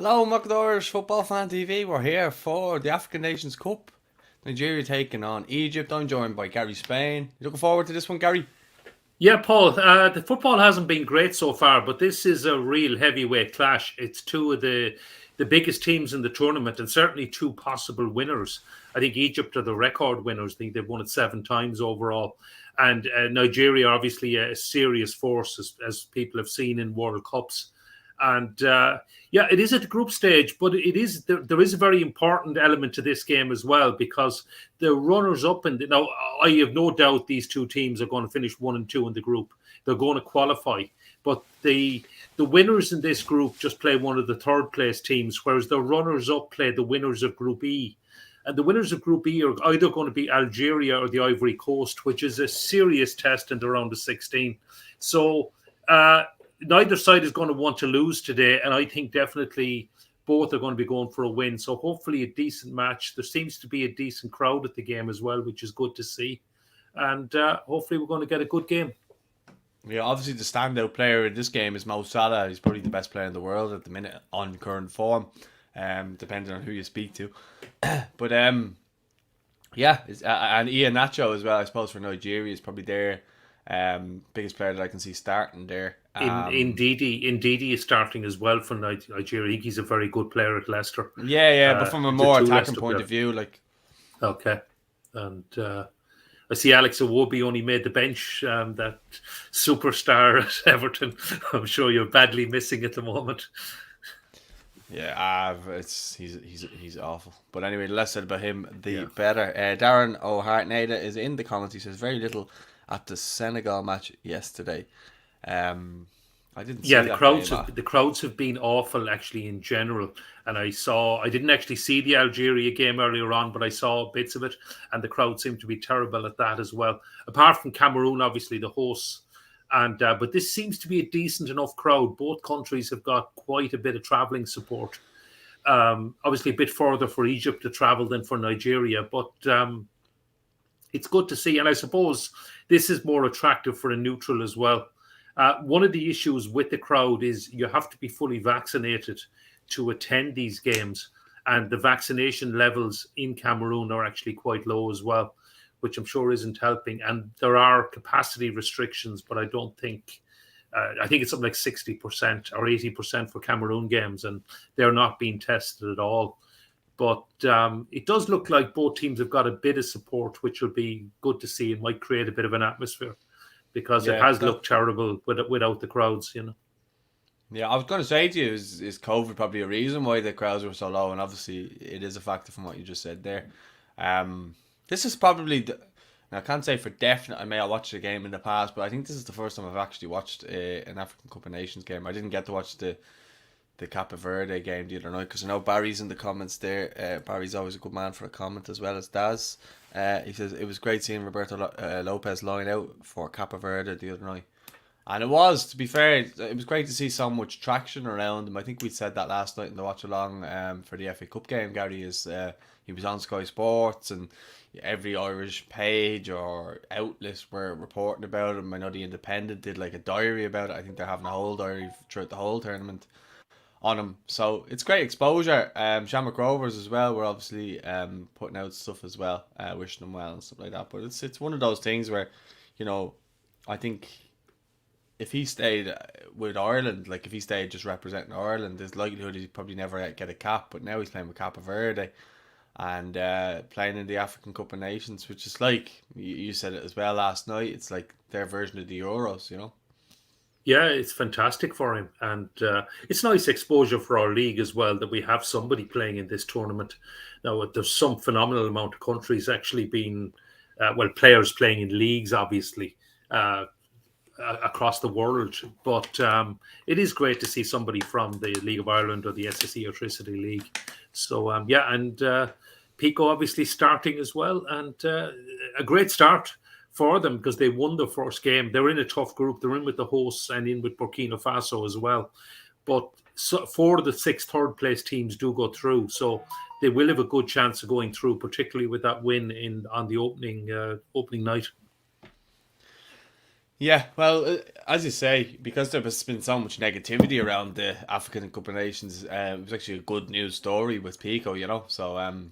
Hello, Macadors Football Fan TV. We're here for the African Nations Cup. Nigeria taking on Egypt. I'm joined by Gary Spain. You looking forward to this one, Gary? Yeah, Paul, the football hasn't been great so far, but this is a real heavyweight clash. It's two of the biggest teams in the tournament and certainly two possible winners. I think Egypt are the record winners. I think they've won it 7 times overall. And Nigeria, obviously, a serious force, as people have seen in World Cups. And yeah, it is at the group stage, but there is a very important element to this game as well because the runners up and now I have no doubt these two teams are going to finish 1 and 2 in the group. They're going to qualify, but the winners in this group just play one of the third place teams, whereas the runners up play the winners of Group E. And the winners of Group E are either going to be Algeria or the Ivory Coast, which is a serious test in the round of 16. So neither side is going to want to lose today, and I think definitely both are going to be going for a win. So hopefully a decent match. There seems to be a decent crowd at the game as well, which is good to see. And hopefully we're going to get a good game. Yeah, obviously the standout player in this game is Mo Salah. He's probably the best player in the world at the minute on current form, depending on who you speak to. But yeah, and Ian Nacho as well, I suppose, for Nigeria is probably their biggest player that I can see starting there. Ndidi is starting as well for Nigeria. I think he's a very good player at Leicester. Yeah, but from a more attacking point of view, like. Okay. And I see Alex Iwobi only made the bench, that superstar at Everton. I'm sure you're badly missing at the moment. Yeah, he's awful. But anyway, the less said about him, the better. Darren O'Hartnada is in the comments. He says very little at the Senegal match yesterday. I didn't. See the crowds have been awful actually in general. And I didn't actually see the Algeria game earlier on, but I saw bits of it, and the crowd seemed to be terrible at that as well. Apart from Cameroon, obviously the hosts, and but this seems to be a decent enough crowd. Both countries have got quite a bit of travelling support. Obviously a bit further for Egypt to travel than for Nigeria, but it's good to see. And I suppose this is more attractive for a neutral as well. One of the issues with the crowd is you have to be fully vaccinated to attend these games. And the vaccination levels in Cameroon are actually quite low as well, which I'm sure isn't helping. And there are capacity restrictions, but I don't think, I think it's something like 60% or 80% for Cameroon games, and they're not being tested at all. But it does look like both teams have got a bit of support, which will be good to see and might create a bit of an atmosphere. Because it has looked terrible without the crowds, you know. Yeah, I was going to say to you, is COVID probably a reason why the crowds were so low? And obviously, it is a factor from what you just said there. This is probably, now I can't say for definite, I may have watched the game in the past, but I think this is the first time I've actually watched an African Cup of Nations game. I didn't get to watch the Cape Verde game the other night because I know Barry's in the comments there. Barry's always a good man for a comment as well as Daz. He says it was great seeing Roberto Lopez line out for Cape Verde the other night. And it was, to be fair, it was great to see so much traction around him. I think we said that last night in the watch along for the FA Cup game. Gary he was on Sky Sports and every Irish page or outlet were reporting about him. I know the Independent did like a diary about it. I think they're having a whole diary throughout the whole tournament on him. So it's great exposure. Shamrock Rovers as well were obviously putting out stuff as well, wishing them well and stuff like that. But it's one of those things where, you know, I think if he stayed with Ireland, like if he stayed just representing Ireland, there's likelihood he'd probably never get a cap. But now he's playing with Cape Verde and playing in the African Cup of Nations, which is like, you said it as well last night, it's like their version of the Euros, you know? Yeah, it's fantastic for him. And it's nice exposure for our league as well that we have somebody playing in this tournament. Now, there's some phenomenal amount of countries actually being, players playing in leagues, obviously, across the world. But it is great to see somebody from the League of Ireland or the SSE Electricity League. So, and Pico obviously starting as well. And a great start for them because they won the first game. They're in a tough group. They're in with the hosts and in with Burkina Faso as well. But 4 of the 6 third place teams do go through. So they will have a good chance of going through, particularly with that win on the opening night. Yeah, well, as you say, because there has been so much negativity around the African Cup of Nations, it was actually a good news story with Pico, So,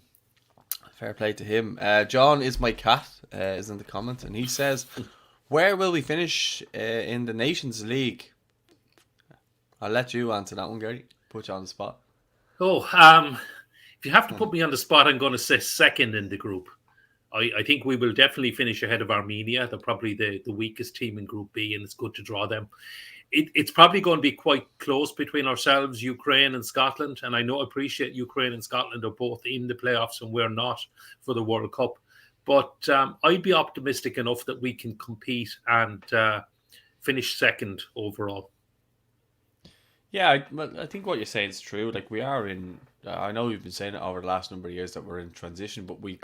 fair play to him. John is my cat is in the comment, and he says, "Where will we finish in the Nations League?" I'll let you answer that one, Gary. Put you on the spot. Oh, if you have to put me on the spot, I'm going to say second in the group. I think we will definitely finish ahead of Armenia. They're probably the weakest team in Group B, and it's good to draw them. It's probably going to be quite close between ourselves, Ukraine and Scotland. And I appreciate Ukraine and Scotland are both in the playoffs and we're not for the World Cup. But I'd be optimistic enough that we can compete and finish second overall. Yeah, I think what you're saying is true. Like we are in. I know we've been saying it over the last number of years that we're in transition, but we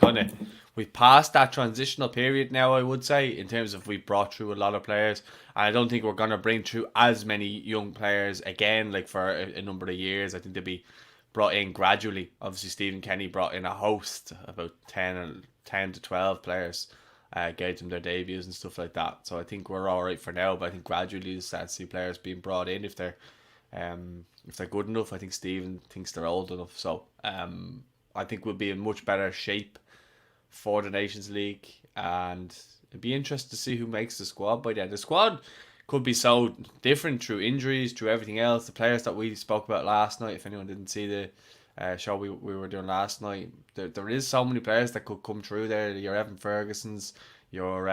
passed that transitional period now. I would say in terms of we brought through a lot of players, and I don't think we're gonna bring through as many young players again. Like for a number of years, I think they'll be brought in gradually. Obviously, Stephen Kenny brought in a host, about 10 to 12 players. Gave them their debuts and stuff like that. So I think we're all right for now. But I think gradually you start to see players being brought in if they're good enough. I think Stephen thinks they're old enough. So I think we'll be in much better shape for the Nations League, and it'd be interesting to see who makes the squad by then. The squad could be so different through injuries, through everything else. The players that we spoke about last night, if anyone didn't see the show we were doing last night, there is so many players that could come through there. Your Evan Ferguson's, your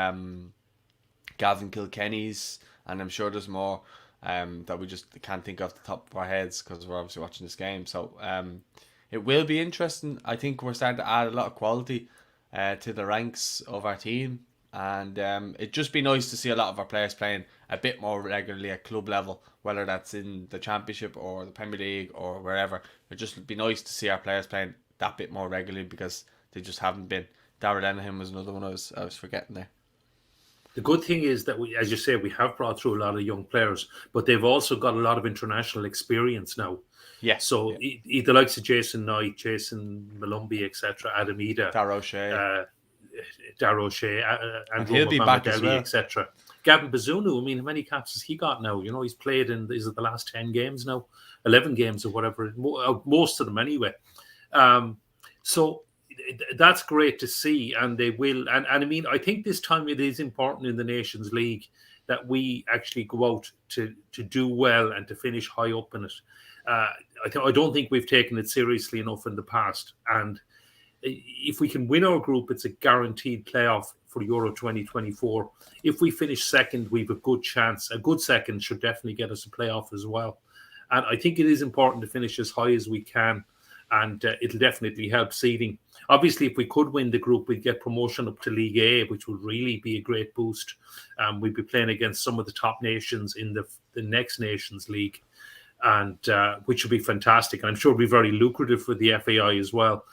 Gavin Kilkenny's, and I'm sure there's more that we just can't think off the top of our heads because we're obviously watching this game. So it will be interesting. I think we're starting to add a lot of quality to the ranks of our team, and it'd just be nice to see a lot of our players playing a bit more regularly at club level, whether that's in the Championship or the Premier League or wherever. It'd just be nice to see our players playing that bit more regularly because they just haven't been. Darrell Lenihan was another one I was forgetting there. The good thing is that we, as you say, we have brought through a lot of young players, but they've also got a lot of international experience now. Yeah. So the likes of Jason Knight, Jason Malumbi, etc., Adam Ida, Darragh O'Shea, and he'll be back as well, etc. Gavin Bazunu, I mean, how many caps has he got now? He's played in the last 10 games now, 11 games or whatever, most of them anyway. So that's great to see, and they will. And I mean, I think this time it is important in the Nations League that we actually go out to do well and to finish high up in it. I don't think we've taken it seriously enough in the past, and if we can win our group, it's a guaranteed playoff for Euro 2024. If we finish second, we've a good chance. A good second should definitely get us a playoff as well. And I think it is important to finish as high as we can, and it'll definitely help seeding. Obviously, if we could win the group, we'd get promotion up to League A, which would really be a great boost. We'd be playing against some of the top nations in the next Nations League, and which would be fantastic. And I'm sure it'll be very lucrative for the FAI as well.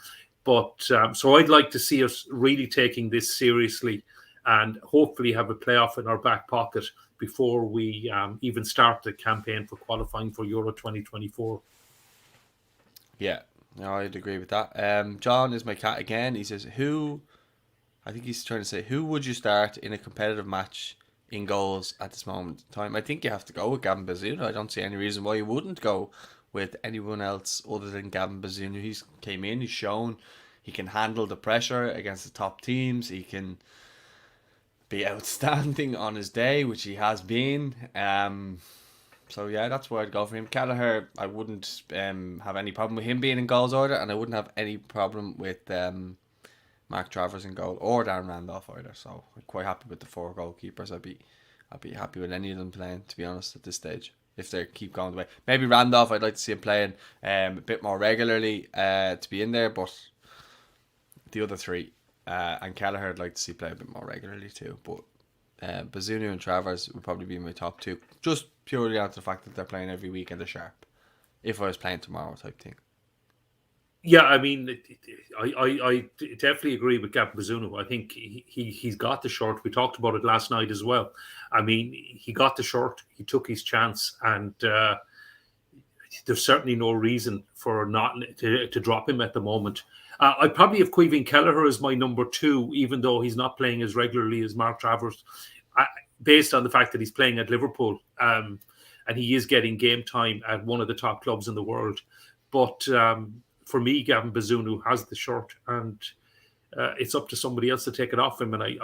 But so I'd like to see us really taking this seriously and hopefully have a playoff in our back pocket before we even start the campaign for qualifying for Euro 2024. Yeah, no, I'd agree with that. John is my cat again. He says, I think he's trying to say, who would you start in a competitive match in goals at this moment in time? I think you have to go with Gavin Bazunu. I don't see any reason why you wouldn't go with anyone else other than Gavin Bazunu. He's came in, he's shown he can handle the pressure against the top teams. He can be outstanding on his day, which he has been. So yeah, that's where I'd go for him. Kelleher, I wouldn't have any problem with him being in goals order, and I wouldn't have any problem with Mark Travers in goal or Darren Randolph either. So I'm quite happy with the 4 goalkeepers. I'd be happy with any of them playing, to be honest, at this stage. If they keep going the way, maybe Randolph, I'd like to see him playing a bit more regularly to be in there. But the other 3 and Kelleher, I'd like to see play a bit more regularly too. But Bazunu and Travers would probably be my top 2, just purely out of the fact that they're playing every week and they're sharp. If I was playing tomorrow, type thing. Yeah, I mean, I definitely agree with Gavin Bazunu. I think he's got the shirt. We talked about it last night as well. I mean, he got the shirt. He took his chance, and there's certainly no reason for not to drop him at the moment. I'd probably have Caoimhín Kelleher as my number 2, even though he's not playing as regularly as Mark Travers. based on the fact that he's playing at Liverpool, and he is getting game time at one of the top clubs in the world. But for me, Gavin Bazunu has the shirt, and it's up to somebody else to take it off him. And I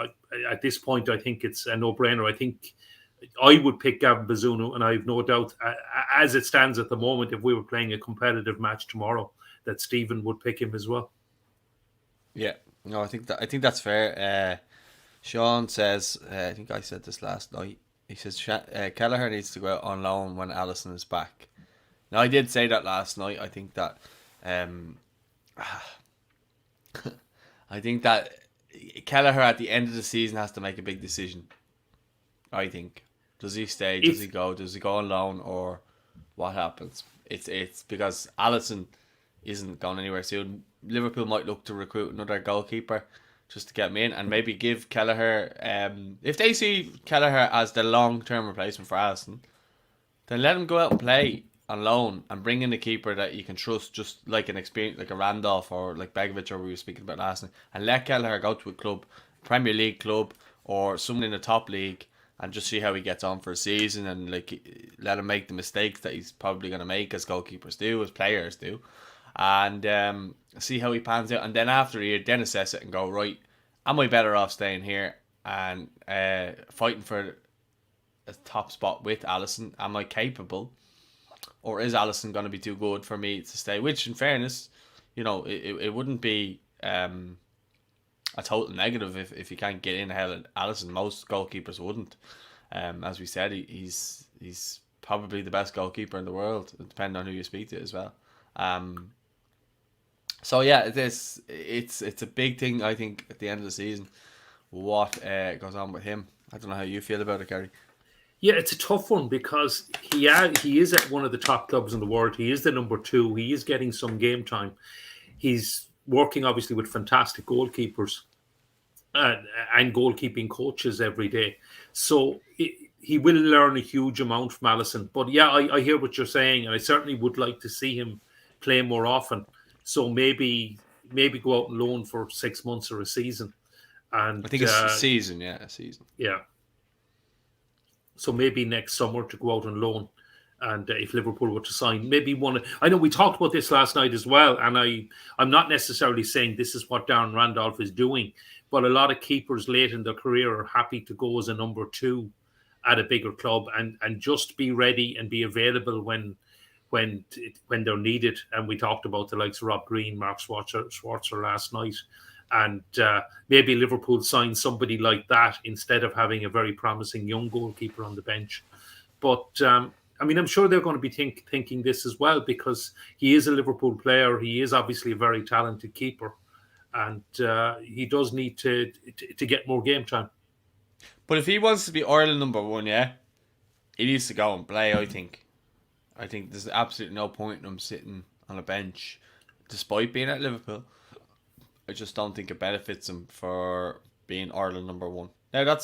at this point, I think it's a no-brainer. I think I would pick Gavin Bazunu, and I have no doubt, as it stands at the moment, if we were playing a competitive match tomorrow, that Stephen would pick him as well. Yeah, no, I think that's fair. Sean says, I think I said this last night. He says Kelleher needs to go out on loan when Alisson is back. Now, I did say that last night. I think that, I think that Kelleher at the end of the season has to make a big decision. I think, does he stay? Does he go? Does he go on loan, or what happens? It's because Alisson isn't going anywhere soon. Liverpool might look to recruit another goalkeeper just to get him in, and maybe give Kelleher, if they see Kelleher as the long-term replacement for Alisson, then let him go out and play on loan and bring in a keeper that you can trust, just like an experience, like a Randolph or like Begovic, or we were speaking about last night, and let Kelleher go to a club, Premier League club, or someone in the top league, and just see how he gets on for a season, and like let him make the mistakes that he's probably going to make, as goalkeepers do, as players do, and see how he pans out. And then after a year, then assess it and go, right, am I better off staying here and fighting for a top spot with Alisson? Am I capable? Or is Alisson going to be too good for me to stay? Which, in fairness, you know, it wouldn't be a total negative if you can't get in ahead of Alisson. Most goalkeepers wouldn't. As we said, he's probably the best goalkeeper in the world, depending on who you speak to as well. So yeah, it's a big thing, I think, at the end of the season, what goes on with him. I don't know how you feel about it, Gary. Yeah, it's a tough one because he is at one of the top clubs in the world. He is the number 2. He is getting some game time. He's working obviously with fantastic goalkeepers and goalkeeping coaches every day. So he will learn a huge amount from Alisson. But yeah, I hear what you're saying, and I certainly would like to see him play more often. So maybe go out on loan for 6 months or a season. And I think it's a season, yeah, a season. Yeah. So maybe next summer to go out on loan. And if Liverpool were to sign, maybe one. I know we talked about this last night as well, and I'm not necessarily saying this is what Darren Randolph is doing, but a lot of keepers late in their career are happy to go as a number 2 at a bigger club and just be ready and be available when they're needed. And we talked about the likes of Rob Green, Mark Schwarzer last night. And maybe Liverpool sign somebody like that instead of having a very promising young goalkeeper on the bench. But I mean, I'm sure they're going to be thinking this as well, because he is a Liverpool player. He is obviously a very talented keeper, and he does need to get more game time. But if he wants to be Ireland number 1, yeah, he needs to go and play. I think there's absolutely no point in him sitting on a bench, despite being at Liverpool. I just don't think it benefits him for being Ireland number 1. Now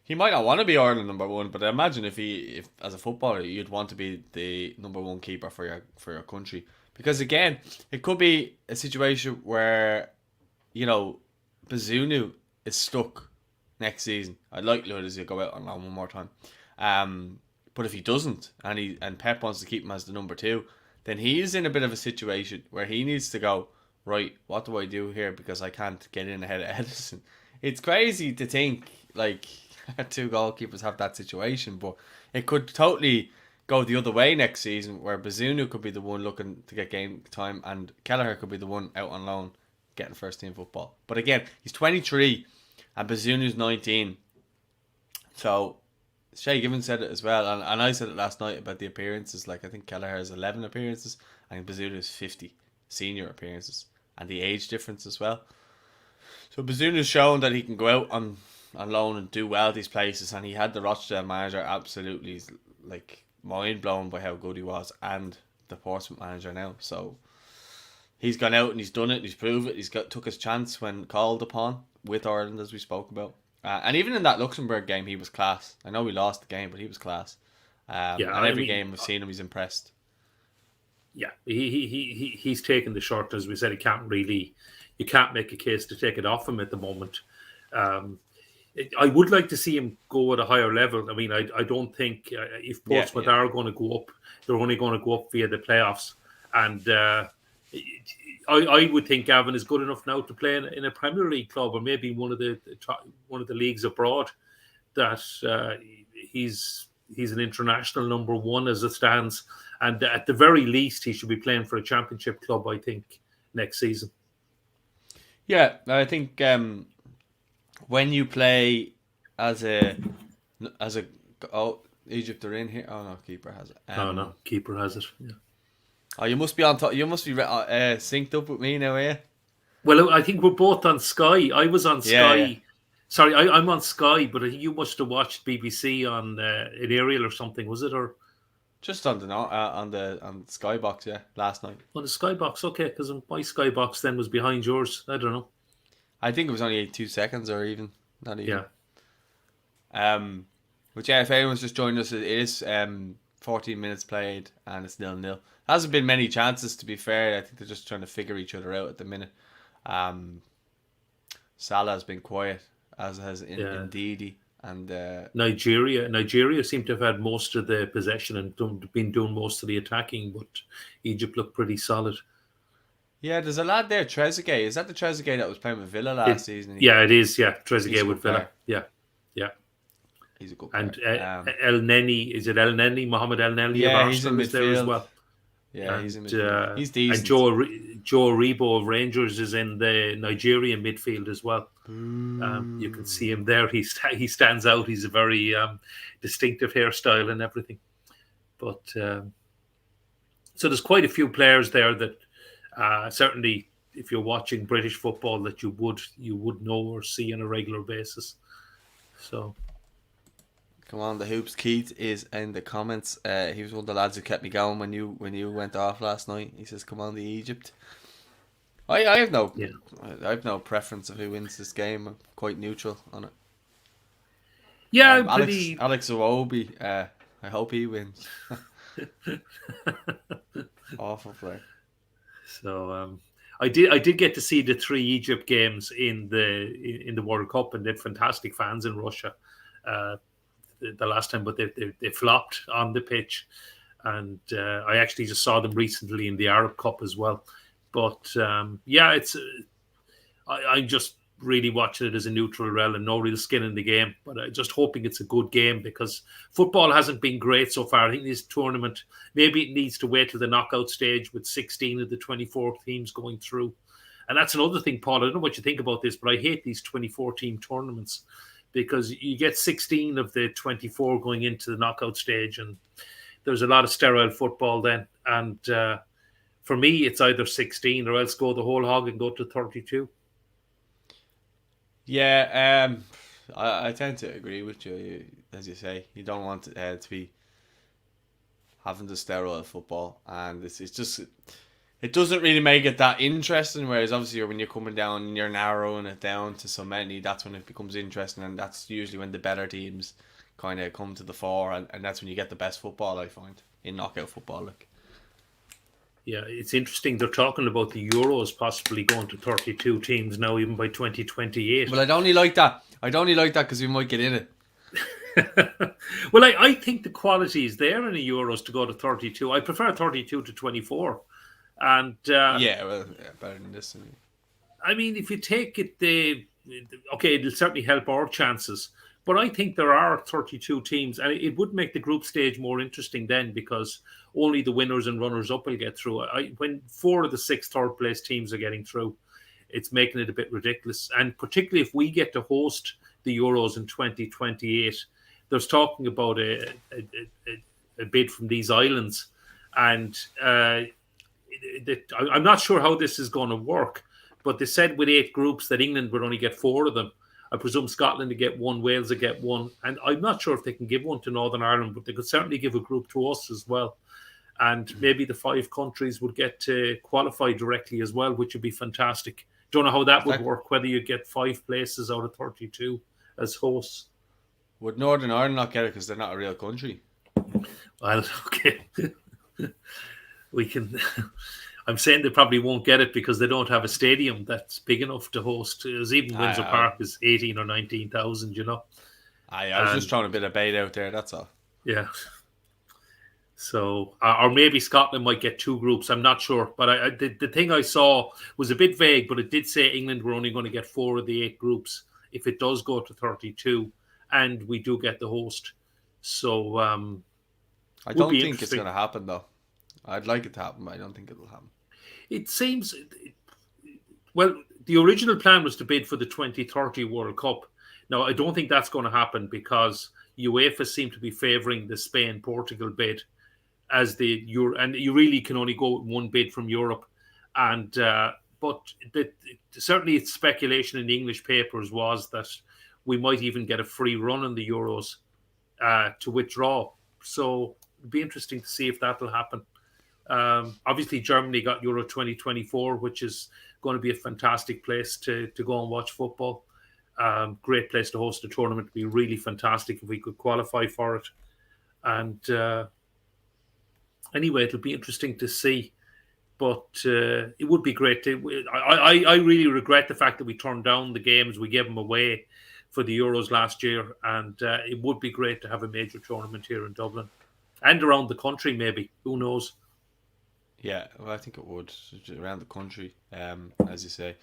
he might not want to be Ireland number 1, but I imagine if as a footballer you'd want to be the number 1 keeper for your country, because again it could be a situation where, you know, Bazunu is stuck next season. I'd likelihood is he'll go out on loan one more time. But if he doesn't, and Pep wants to keep him as the number 2, then he is in a bit of a situation where he needs to go, right, what do I do here, because I can't get in ahead of Edison. It's crazy to think like 2 goalkeepers have that situation, but it could totally go the other way next season, where Bazunu could be the one looking to get game time and Kelleher could be the one out on loan getting first team football. But again, he's 23 and Bazunu's 19. So Shay Given said it as well, and I said it last night about the appearances. Like, I think Kelleher has 11 appearances and Bazunu has 50 senior appearances, and the age difference as well. So Bazunu's shown that he can go out on loan and do well at these places, and he had the Rochdale manager absolutely like mind blown by how good he was, and the Portsmouth manager now. So he's gone out and he's done it, he's proved it, took his chance when called upon with Ireland, as we spoke about. And even in that Luxembourg game, he was class. I know we lost the game, but he was class. And every game we've seen him, he's impressed. Yeah, he's taken the short. As we said, you can't make a case to take it off him at the moment. I would like to see him go at a higher level. I mean, I don't think if Yeah, Portsmouth yeah. are going to go up, they're only going to go up via the playoffs. And I would think Gavin is good enough now to play in a Premier League club or maybe one of the leagues abroad. That he's an international number one as it stands, and at the very least, he should be playing for a championship club. I think next season. Yeah, I think when you play as a oh, Egypt are in here. Oh no, keeper has it. Oh no, keeper has it. Yeah. Oh, you must be on top. You must be synced up with me now, eh? Well, I think we're both on Sky. I was on Yeah, Sky. yeah. Sorry, I'm on Sky, but I think you must have watched BBC on an aerial or something, was it? Or Just on the Skybox, yeah, last night. on the Skybox? Okay, because my Skybox then was behind yours. I don't know. I think it was only 2 seconds or even not even. Yeah. But yeah, if anyone's just joined us, it is 14 minutes played and it's 0-0. Hasn't been many chances, to be fair. I think they're just trying to figure each other out at the minute. Salah has been quiet, as has Ndidi and Nigeria seem to have had most of the possession and been doing most of the attacking, but Egypt looked pretty solid. yeah, there's a lad there, Trezeguet. Is that the Trezeguet that was playing with Villa last season? Yeah, it is. Yeah, He's a Trezeguet good with Villa. player. Yeah, yeah. He's a good And player. El Neni, is it El Neni? Mohamed El Neni Yeah, of he's in Arsenal is there as midfield. well. Yeah, And, he's in midfield. He's decent. And Joe Aribo of Rangers is in the Nigerian midfield as well. You can see him there. He stands out. He's a very distinctive hairstyle and everything. But so there's quite a few players there that certainly, if you're watching British football, that you would know or see on a regular basis. So. Come on, the Hoops. Keith is in the comments. He was one of the lads who kept me going when you went off last night. He says, "Come on, the Egypt." I have no preference of who wins this game. I'm quite neutral on it. Yeah, Alex Iwobi. I hope he wins. Awful player. So I did get to see the 3 Egypt games in the World Cup, and they had fantastic fans in Russia. The last time, but they flopped on the pitch, and I actually just saw them recently in the Arab Cup as well. But yeah, I'm just really watching it as a neutral rel and no real skin in the game. But I'm just hoping it's a good game because football hasn't been great so far. I think this tournament, maybe it needs to wait till the knockout stage with 16 of the 24 teams going through. And that's another thing, Paul. I don't know what you think about this, but I hate these 24-team tournaments, because you get 16 of the 24 going into the knockout stage, and there's a lot of sterile football then. And for me, it's either 16 or else go the whole hog and go to 32. Yeah, I tend to agree with you. As you say, you don't want to be having the sterile football, and it's just... It doesn't really make it that interesting, whereas obviously when you're coming down and you're narrowing it down to so many, that's when it becomes interesting, and that's usually when the better teams kind of come to the fore, and that's when you get the best football, I find, in knockout football. Yeah, it's interesting. They're talking about the Euros possibly going to 32 teams now, even by 2028. Well, I'd only like that because we might get in it. Well, I think the quality is there in the Euros to go to 32. I prefer 32 to 24. And better than this. I mean, if you take it, okay, it'll certainly help our chances. But I think there are 32 teams, and it would make the group stage more interesting then, because only the winners and runners-up will get through. When 4 of the 6 third-place teams are getting through, it's making it a bit ridiculous. And particularly if we get to host the Euros in 2028, there's talking about a bid from these islands, and I'm not sure how this is going to work, but they said with 8 groups that England would only get 4 of them. I presume Scotland to get 1, Wales to get 1, and I'm not sure if they can give one to Northern Ireland, but they could certainly give a group to us as well. And maybe the 5 countries would get to qualify directly as well, which would be fantastic. Don't know how that would work, whether you get 5 places out of 32 as hosts. Would Northern Ireland not get it because they're not a real country? Well, okay. We can... I'm saying they probably won't get it because they don't have a stadium that's big enough to host. As even Windsor Park is 18 or 19,000, I was just throwing a bit of bait out there. That's all. Yeah. So, or maybe Scotland might get 2 groups. I'm not sure. But the thing I saw was a bit vague, but it did say England were only going to get 4 of the 8 groups if it does go to 32, and we do get the host. So, I don't think it's going to happen, though. I'd like it to happen, but I don't think it'll happen. It seems, well, the original plan was to bid for the 2030 World Cup. Now, I don't think that's going to happen because UEFA seem to be favouring the Spain-Portugal bid as the Euro, and you really can only go with one bid from Europe. And but certainly, it's speculation in the English papers was that we might even get a free run in the Euros to withdraw. So it'd be interesting to see if that will happen. Obviously, Germany got Euro 2024, which is going to be a fantastic place to go and watch football. Great place to host a tournament. It'd be really fantastic if we could qualify for it. And anyway, it'll be interesting to see. But it would be great to. I really regret the fact that we turned down the games. We gave them away for the Euros last year, and it would be great to have a major tournament here in Dublin and around the country. Maybe, who knows? Yeah, well, I think it would around the country. As you say,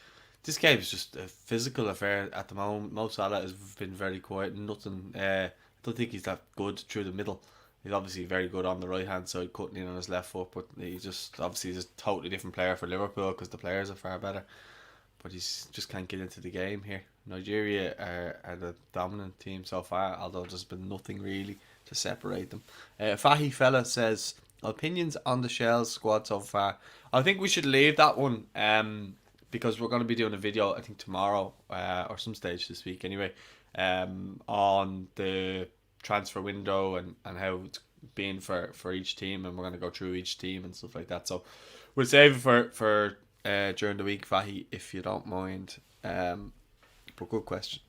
this game is just a physical affair at the moment. Mo Salah has been very quiet. Nothing. I don't think he's that good through the middle. He's obviously very good on the right hand side, cutting in on his left foot. But he's a totally different player for Liverpool because the players are far better. But he's just can't get into the game here. Nigeria are the dominant team so far, although there's been nothing really to separate them. Fahi Fella says, opinions on the Shells squad so far. I think we should leave that one because we're going to be doing a video, I think tomorrow or some stage this week anyway, on the transfer window and how it's been for each team, and we're going to go through each team and stuff like that. So we'll save it for during the week, Fahi, if you don't mind. But good question.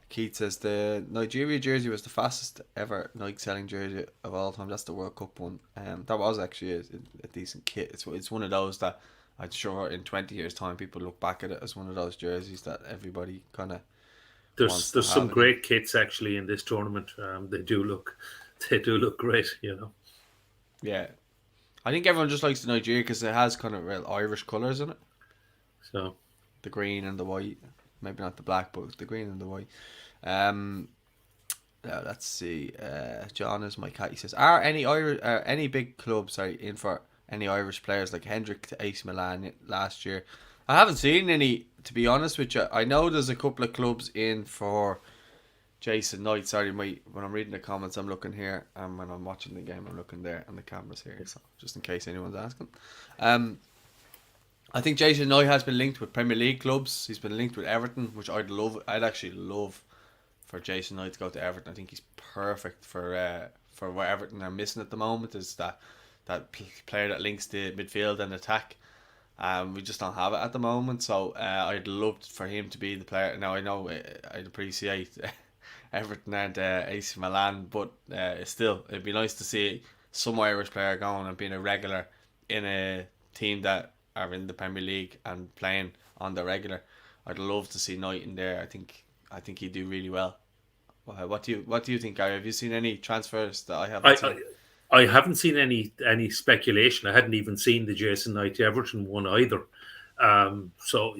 Keith says the Nigeria jersey was the fastest ever Nike selling jersey of all time. That's the World Cup one. That was actually a decent kit. It's one of those that I'm sure in 20 years time people look back at it as one of those jerseys that everybody kind of. There's some great kits actually in this tournament. They do look great, Yeah, I think everyone just likes the Nigeria because it has kind of real Irish colours in it. So the green and the white, maybe not the black, but the green and the white. Let's see. John is my cat. He says, are any big clubs in for any Irish players like Hendrick to AC Milan last year? I haven't seen any, to be honest with you. I know there's a couple of clubs in for Jason Knight. Sorry, when I'm reading the comments, I'm looking here, and when I'm watching the game, I'm looking there, and the camera's here. So just in case anyone's asking, I think Jason Knight has been linked with Premier League clubs. He's been linked with Everton, which I'd actually love for Jason Knight to go to Everton. I think he's perfect for what Everton are missing at the moment. Is that player that links the midfield and attack. We just don't have it at the moment, so I'd love for him to be the player. Now I know I'd appreciate Everton and AC Milan, but still it'd be nice to see some Irish player going and being a regular in a team that are in the Premier League and playing on the regular. I'd love to see Knight in there. I think he'd do really well. What do you think, Gary? Have you seen any transfers that I haven't seen? I haven't seen any speculation. I hadn't even seen the Jason Knight Everton one either. So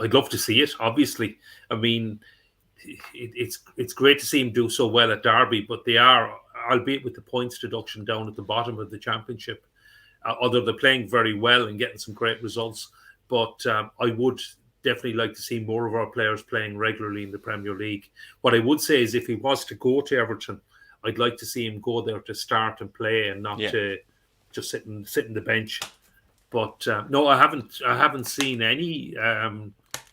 I'd love to see it. Obviously, I mean, it's great to see him do so well at Derby, but they are, albeit with the points deduction down at the bottom of the championship. Although they're playing very well and getting some great results, but I would definitely like to see more of our players playing regularly in the Premier League. What I would say is, if he was to go to Everton, I'd like to see him go there to start and play and not to just sit in the bench. But no, I haven't seen any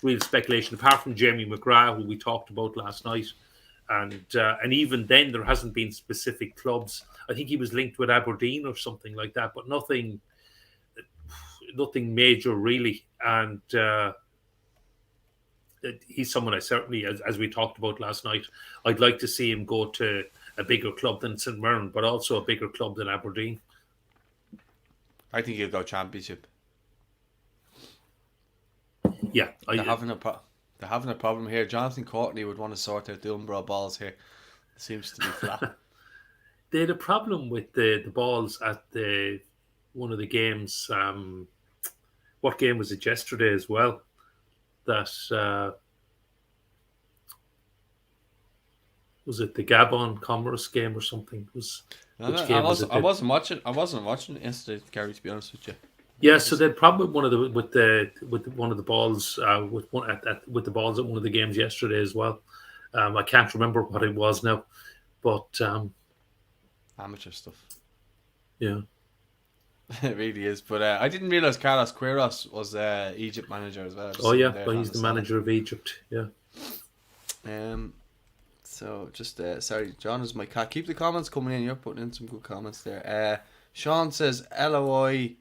real speculation apart from Jamie McGrath, who we talked about last night, and even then there hasn't been specific clubs. I think he was linked with Aberdeen or something like that, but nothing major really. And he's someone I certainly, as we talked about last night, I'd like to see him go to a bigger club than St Mirren, but also a bigger club than Aberdeen. I think he'll go championship. Yeah, They're having a problem here. Jonathan Courtney would want to sort out the Umbro balls here. It seems to be flat. they had a problem with the balls at the one of the games. What game was it yesterday as well? That was it the Gabon Commerce game or something? Which game was it? I wasn't watching. I wasn't watching it yesterday, Gary. To be honest with you. Yeah, so they had problem with one of the with one of the balls with one with the balls at one of the games yesterday as well. I can't remember what it was now, but Amateur stuff. Yeah, it really is. But I didn't realize Carlos Queiroz was Egypt manager as well. Oh yeah, well, he's the manager of Egypt. Yeah. So just sorry, John is my cat. Keep the comments coming in. You're putting in some good comments there. Sean says LOI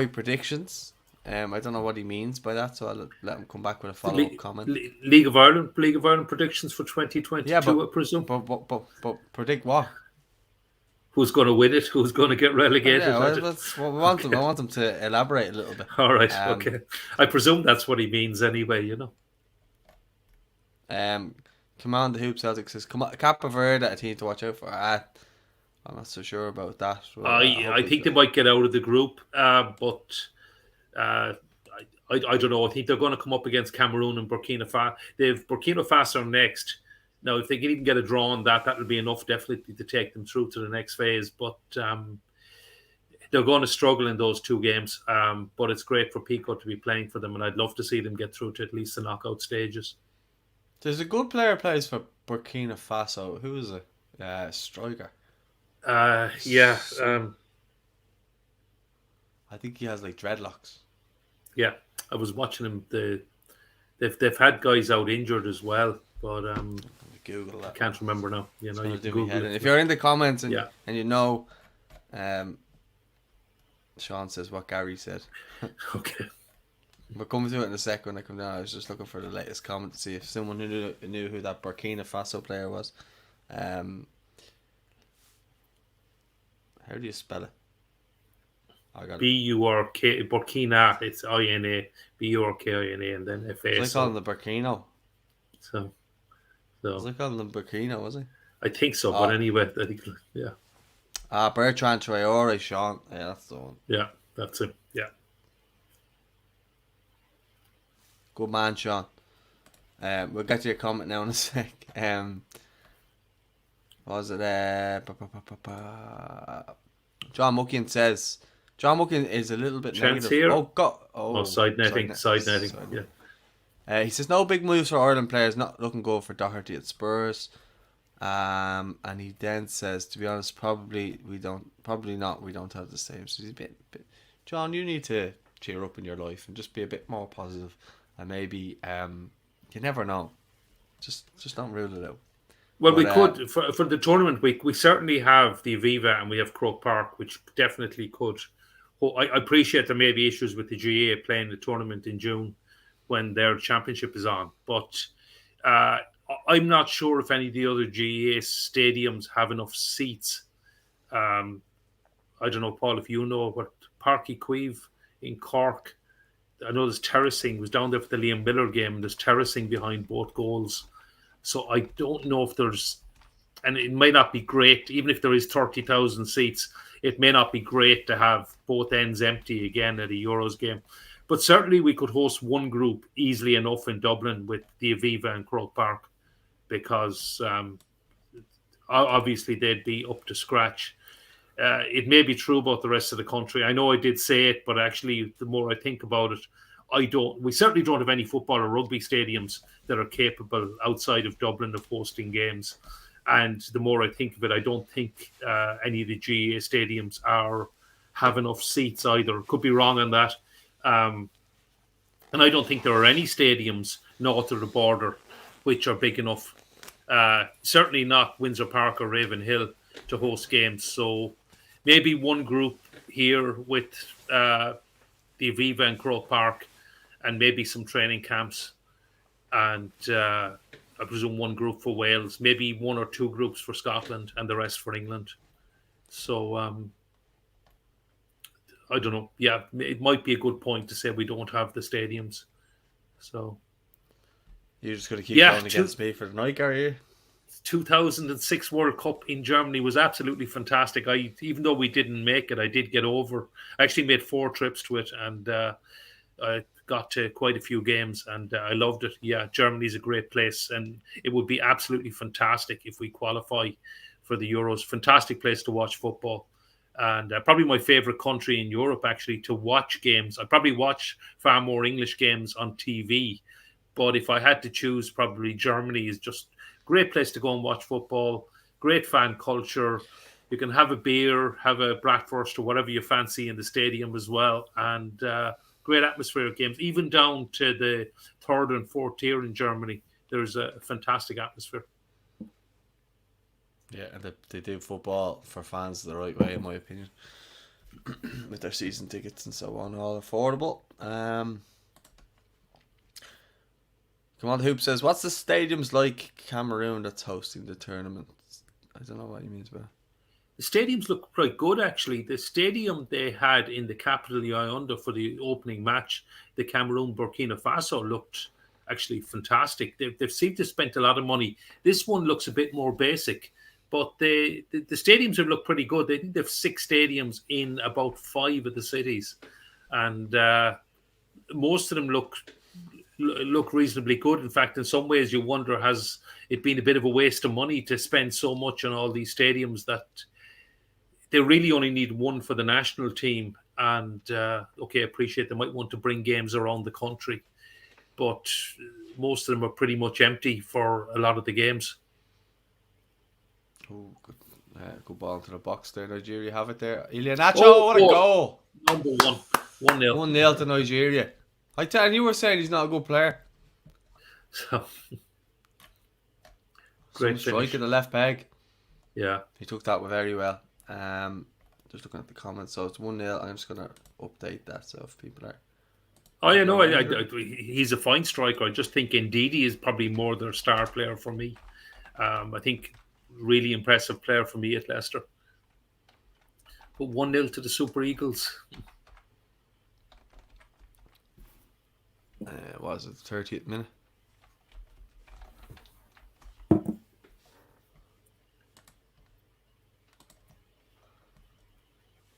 predictions. I don't know what he means by that, so I'll let him come back with a follow-up comment. League of Ireland predictions for 2022. Yeah, but, I presume. But predict what? Who's going to win it? Who's going to get relegated? Yeah, I want them to elaborate a little bit. All right, okay. I presume that's what he means anyway. Command the Hoop Celtic says, Cape Verde, a team to watch out for. I'm not so sure about that. I think they might get out of the group, but I don't know. I think they're going to come up against Cameroon and Burkina Faso. They've Burkina Faso next. Now, if they can even get a draw on that'll be enough definitely to take them through to the next phase. But they're going to struggle in those two games. But it's great for Pico to be playing for them, and I'd love to see them get through to at least the knockout stages. There's a good player plays for Burkina Faso. Who is it? Striker. Yeah. I think he has like dreadlocks. Yeah, I was watching him. They've had guys out injured as well, but Google that. I can't remember now. You can Google it. If you're in the comments and you know, Sean says what Gary said. Okay. We're coming to it in a sec when I come down. I was just looking for the latest comment to see if someone who knew who that Burkina Faso player was. How do you spell it? I got B-U-R-K, Burkina, it's I-N-A, B-U-R-K-I-N-A, and then F-A. Was I calling them Burkino? So. Was I calling them Burkino, was I? I think so, but anyway, I think, yeah. Bertrand Traore, Sean. Yeah, that's the one. Yeah, that's it, yeah. Good man, Sean. We'll get to your comment now in a sec. What was it? John Muckian says... John Muckian is a little bit Chance negative. Here? Side netting, yeah. He says no big moves for Ireland players, not looking good for Doherty at Spurs. And he then says, to be honest, probably not. We don't have the same. So he's a bit. John, you need to cheer up in your life and just be a bit more positive. And maybe you never know. Just don't rule it out. Well, we could for the tournament week. We certainly have the Aviva and we have Croke Park, which definitely could. I appreciate there may be issues with the GA playing the tournament in June when their championship is on, but I'm not sure if any of the other GA stadiums have enough seats. I don't know, Paul, if you know what Park Equive in Cork. I know there's terracing. Was down there for the Liam Miller game. There's terracing behind both goals. So I don't know if there's, and it may not be great, even if there is 30,000 seats, it may not be great to have both ends empty again at a Euros game. But certainly we could host one group easily enough in Dublin with the Aviva and Croke Park, because obviously they'd be up to scratch. It may be true about the rest of the country. I know I did say it, but actually the more I think about it, we certainly don't have any football or rugby stadiums that are capable outside of Dublin of hosting games. And the more I think of it, I don't think any of the GA stadiums have enough seats either. Could be wrong on that. And I don't think there are any stadiums north of the border which are big enough. Certainly not Windsor Park or Ravenhill to host games. So maybe one group here with the Aviva and Croke Park, and maybe some training camps, and I presume one group for Wales, maybe one or two groups for Scotland, and the rest for England. So I don't know. Yeah, it might be a good point to say we don't have the stadiums. So You're just going to keep yeah, going against me for the night, are you? 2006 World Cup in Germany was absolutely fantastic. Even though we didn't make it, I did get over. I actually made 4 trips to it, and I got to quite a few games, and I loved it. Yeah, Germany's a great place, and it would be absolutely fantastic if we qualify for the Euros. Fantastic place to watch football, and probably my favorite country in Europe actually to watch games. I probably watch far more English games on TV, but if I had to choose, probably Germany is just a great place to go and watch football. Great fan culture. You can have a beer, have a bratwurst or whatever you fancy in the stadium as well, and great atmosphere of games. Even down to the 3rd and 4th tier in Germany, there's a fantastic atmosphere. Yeah, and they do football for fans the right way, in my opinion, with their season tickets and so on, all affordable. Come on, Hoop says, what's the stadiums like Cameroon that's hosting the tournament? I don't know what he means by that. The stadiums look quite good, actually. The stadium they had in the capital Yaoundé for the opening match, the Cameroon Burkina Faso, looked actually fantastic. They've seemed to spend a lot of money. This one looks a bit more basic, but the stadiums have looked pretty good. I think they have 6 stadiums in about 5 of the cities, and most of them look reasonably good. In fact, in some ways, you wonder, has it been a bit of a waste of money to spend so much on all these stadiums that they really only need one for the national team? And okay, I appreciate they might want to bring games around the country, but most of them are pretty much empty for a lot of the games. Oh, good ball into the box there. Nigeria have it there. Iheanacho, what a goal! Number 1, 1-0. 1-0 to Nigeria. I tell you, were saying he's not a good player. So, Great strike in the left peg. Yeah, he took that very well. Just looking at the comments, so it's 1-0. I'm just gonna update that so if people are. Oh yeah, no, he's a fine striker. I just think Ndidi is probably more their star player for me. I think really impressive player for me at Leicester. But 1-0 to the Super Eagles. What was it, 30th minute?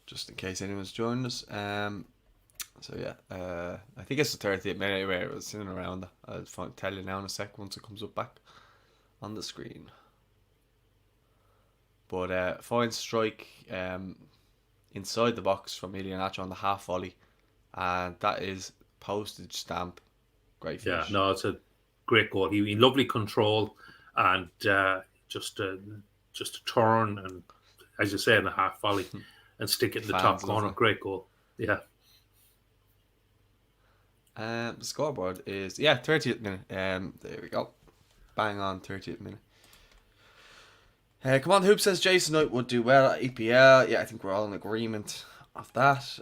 Just in case anyone's joined us. So yeah, I think it's the 30th minute anyway. It was in and around that. I'll tell you now in a sec once it comes up back on the screen. But fine strike inside the box from Iheanacho on the half volley, and that is postage stamp. Great finish. Yeah, no, it's a great goal. He lovely control and just a turn and, as you say, in a half volley and stick it in the top corner. Great goal. Yeah. The scoreboard is 30th minute. There we go. Bang on 30th minute. Come on, Hoop says Jason Knight would do well at EPL. Yeah, I think we're all in agreement of that.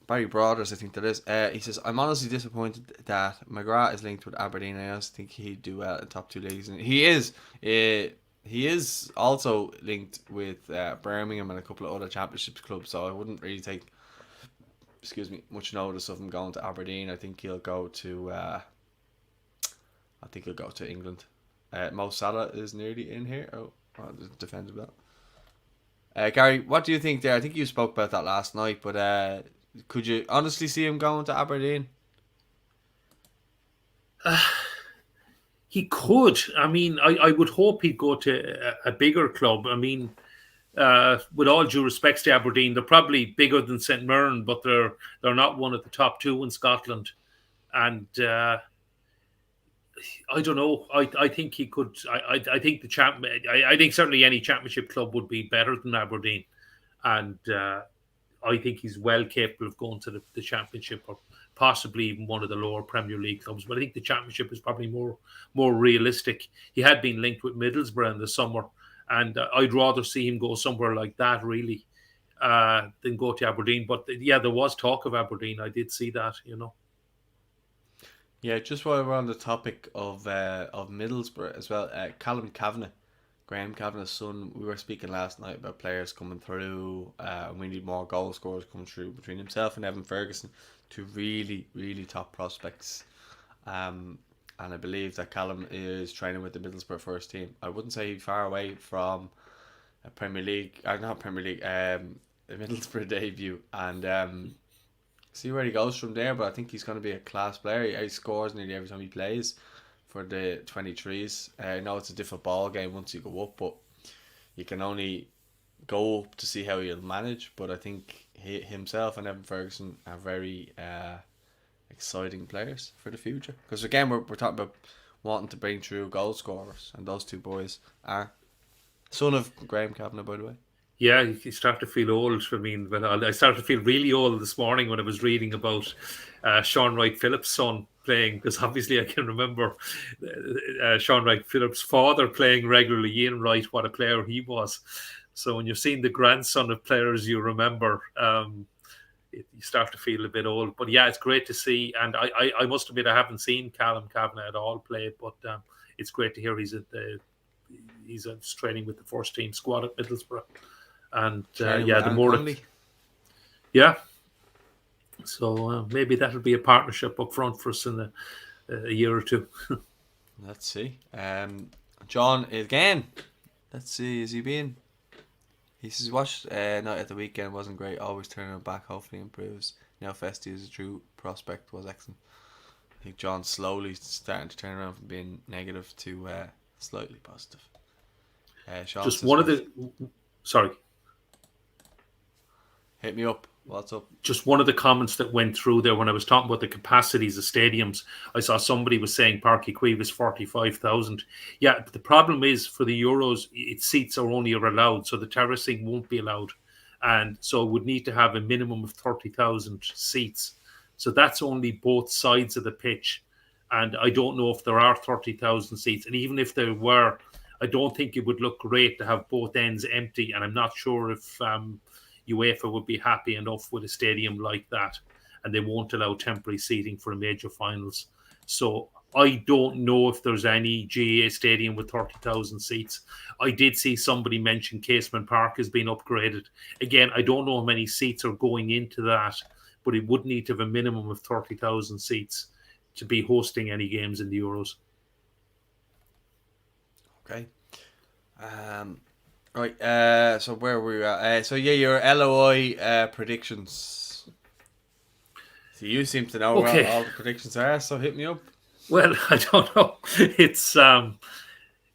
Barry Broaders, I think that is. He says, I'm honestly disappointed that McGrath is linked with Aberdeen. I also think he'd do well in top 2 leagues. And he is. He is also linked with Birmingham and a couple of other championships clubs. So I wouldn't really take, much notice of him going to Aberdeen. I think he'll go to. England. Mo Salah is nearly in here. Defended that. Gary, what do you think there? I think you spoke about that last night, but could you honestly see him going to Aberdeen? He could. I mean, I would hope he'd go to a bigger club. I mean, with all due respects to Aberdeen, they're probably bigger than St Mirren, but they're not one of the top 2 in Scotland. And I don't know. I think he could. I think I think certainly any championship club would be better than Aberdeen, and I think he's well capable of going to the championship or possibly even one of the lower Premier League clubs. But I think the championship is probably more realistic. He had been linked with Middlesbrough in the summer, and I'd rather see him go somewhere like that really than go to Aberdeen. But yeah, there was talk of Aberdeen. I did see that, Yeah, just while we're on the topic of Middlesbrough as well, Callum Kavanagh Graham Kavanagh's son. We were speaking last night about players coming through. We need more goal scorers coming through between himself and Evan Ferguson, two really, really top prospects. And I believe that Callum is training with the Middlesbrough first team. I wouldn't say far away from a Premier League, not Premier League, a Middlesbrough debut, and see where he goes from there. But I think he's going to be a class player. He scores nearly every time he plays for the 23s. I know it's a different ball game once you go up, but you can only go up to see how he'll manage. But I think himself and Evan Ferguson are very exciting players for the future. Because again, we're talking about wanting to bring through goal scorers, and those two boys are son of Graham Kavanagh, by the way. Yeah, you start to feel old. I mean, well, I started to feel really old this morning when I was reading about Sean Wright-Phillips' son playing, because obviously I can remember Sean Wright-Phillips' father playing regularly. Ian Wright, what a player he was. So when you're seeing the grandson of players you remember, you start to feel a bit old. But yeah, it's great to see. And I must admit, I haven't seen Callum Kavanagh at all play, but it's great to hear he's training with the first team squad at Middlesbrough. And the more yeah, so maybe that'll be a partnership up front for us in a year or two. Let's see. John again. Let's see. Is he being? He says watched night at the weekend wasn't great. Always turning it back. Hopefully improves. Now Festi is a true prospect. Was excellent. I think John's slowly starting to turn around from being negative to slightly positive. Sean just one of the sorry. Hit me up. What's up? Just one of the comments that went through there when I was talking about the capacities of stadiums. I saw somebody was saying Park Equive is 45,000. Yeah, but the problem is for the Euros, its seats are only allowed, so the terracing won't be allowed. And so it would need to have a minimum of 30,000 seats. So that's only both sides of the pitch. And I don't know if there are 30,000 seats. And even if there were, I don't think it would look great to have both ends empty. And I'm not sure if UEFA would be happy enough with a stadium like that, and they won't allow temporary seating for major finals. So I don't know if there's any GAA stadium with 30,000 seats. I did see somebody mention Casement Park has been upgraded. Again, I don't know how many seats are going into that, but it would need to have a minimum of 30,000 seats to be hosting any games in the Euros. Okay. Right, so where were we at? So yeah, your LOI predictions. So you seem to know where all the predictions are, so hit me up. Well, I don't know. It's I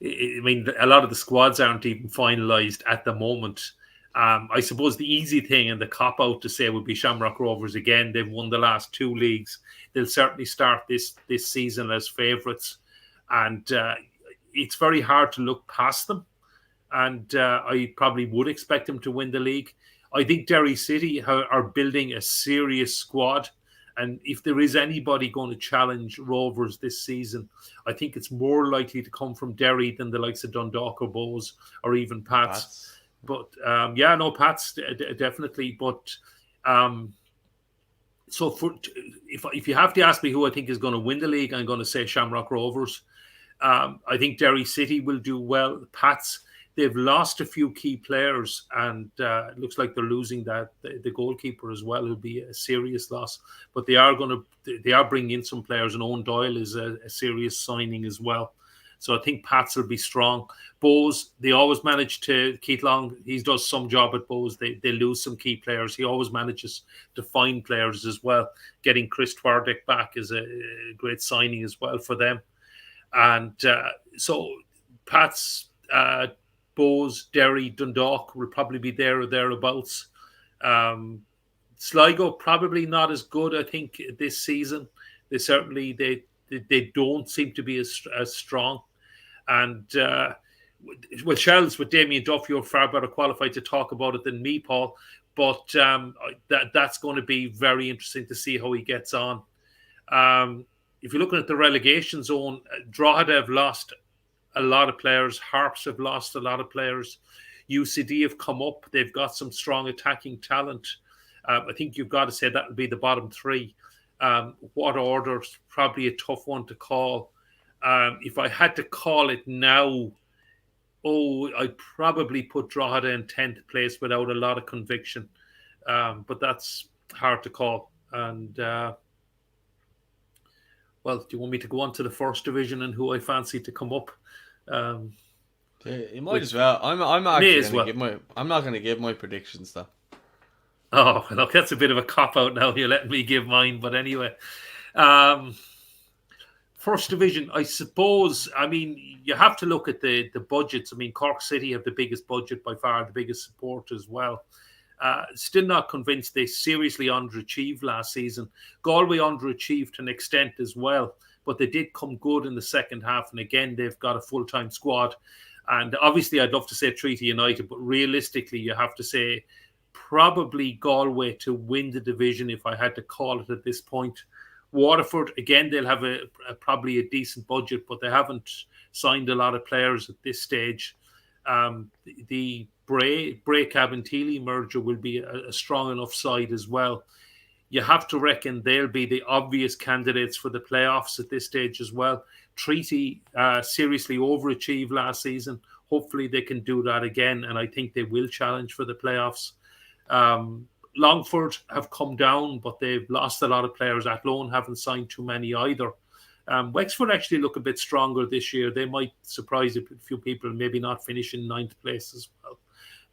mean, a lot of the squads aren't even finalised at the moment. I suppose the easy thing and the cop-out to say would be Shamrock Rovers again. They've won the last two leagues. They'll certainly start this season as favourites. And it's very hard to look past them. And I probably would expect them to win the league. I think Derry City are building a serious squad. And if there is anybody going to challenge Rovers this season, I think it's more likely to come from Derry than the likes of Dundalk or Bows or even Pats. But Pats definitely. But so if you have to ask me who I think is going to win the league, I'm going to say Shamrock Rovers. I think Derry City will do well. Pats, they've lost a few key players, and it looks like they're losing the goalkeeper as well. It'll be a serious loss. But they are bringing in some players, and Owen Doyle is a serious signing as well. So I think Pats will be strong. Bows, they always manage to, Keith Long, he does some job at Bows. They lose some key players. He always manages to find players as well. Getting Chris Twardek back is a great signing as well for them. And so Pats, Bows, Derry, Dundalk will probably be there or thereabouts. Sligo probably not as good, I think, this season. They certainly they don't seem to be as strong. And Shells with Damien Duff, you're far better qualified to talk about it than me, Paul. But that's going to be very interesting to see how he gets on. If you're looking at the relegation zone, Drogheda have lost a lot of players. Harps have lost a lot of players. UCD have come up. They've got some strong attacking talent. I think you've got to say that will be the bottom three. What order? Probably a tough one to call. If I had to call it now, I'd probably put Drogheda in 10th place without a lot of conviction. But that's hard to call. And, well, do you want me to go on to the first division and who I fancy to come up? Um, Yeah, you might with as well. I'm May actually as gonna well. give my. I'm not gonna give my predictions though. Oh, look, that's a bit of a cop out now. You're letting me give mine. But anyway, um, first division, I suppose. I mean, you have to look at the budgets. I mean, Cork City have the biggest budget by far, the biggest support as well. Still not convinced they seriously underachieved last season. Galway underachieved to an extent as well, but they did come good in the second half. And again, they've got a full-time squad. And obviously, I'd love to say Treaty United, but realistically, you have to say probably Galway to win the division if I had to call it at this point. Waterford, again, they'll have probably a decent budget, but they haven't signed a lot of players at this stage. The Bray Cabinteely merger will be a strong enough side as well. You have to reckon they'll be the obvious candidates for the playoffs at this stage as well. Treaty seriously overachieved last season. Hopefully they can do that again, and I think they will challenge for the playoffs. Longford have come down, but they've lost a lot of players. Athlone haven't signed too many either. Wexford actually look a bit stronger this year. They might surprise a few people, maybe not finish in ninth place as well.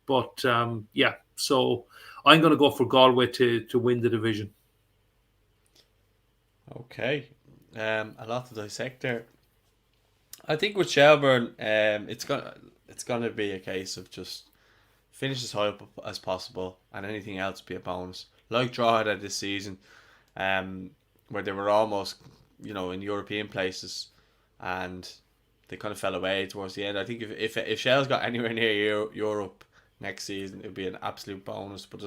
But yeah, so I'm going to go for Galway to win the division. Okay, a lot to dissect there. I think with Shelburne, it's gonna be a case of just finish as high up as possible, and anything else be a bonus. Like Drogheda this season, where they were almost, in European places, and they kind of fell away towards the end. I think if Shell's got anywhere near Europe next season, it'd be an absolute bonus. But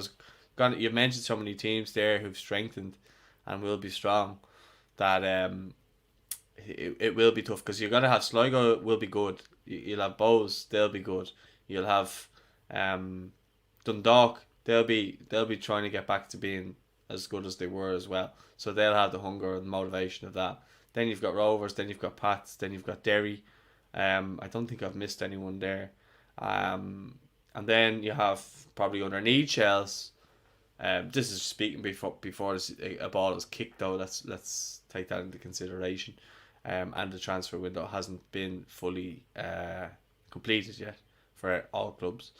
you've mentioned so many teams there who've strengthened and will be strong that it will be tough, because you're gonna have Sligo will be good. You'll have Bows, they'll be good. You'll have Dundalk, they'll be trying to get back to being as good as they were as well. So they'll have the hunger and motivation of that. Then you've got Rovers, then you've got Pats, then you've got Derry. I don't think I've missed anyone there. And then you have probably underneath Shells. This is speaking before a ball is kicked though. Let's take that into consideration. And the transfer window hasn't been fully completed yet for all clubs.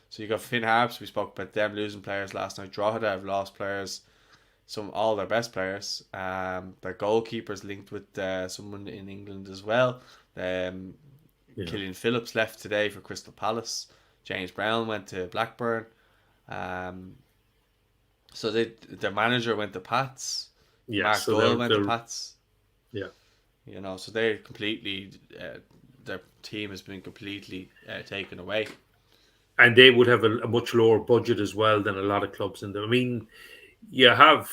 So you got Finn Harps. We spoke about them losing players last night. Drogheda have lost players, all their best players. Their goalkeepers linked with someone in England as well. Killian Phillips left today for Crystal Palace. James Brown went to Blackburn. So their manager went to Pats. Yeah, Mark so Doyle went to Pats. Yeah. So they're completely, their team has been completely taken away. And they would have a much lower budget as well than a lot of clubs in there. I mean, you have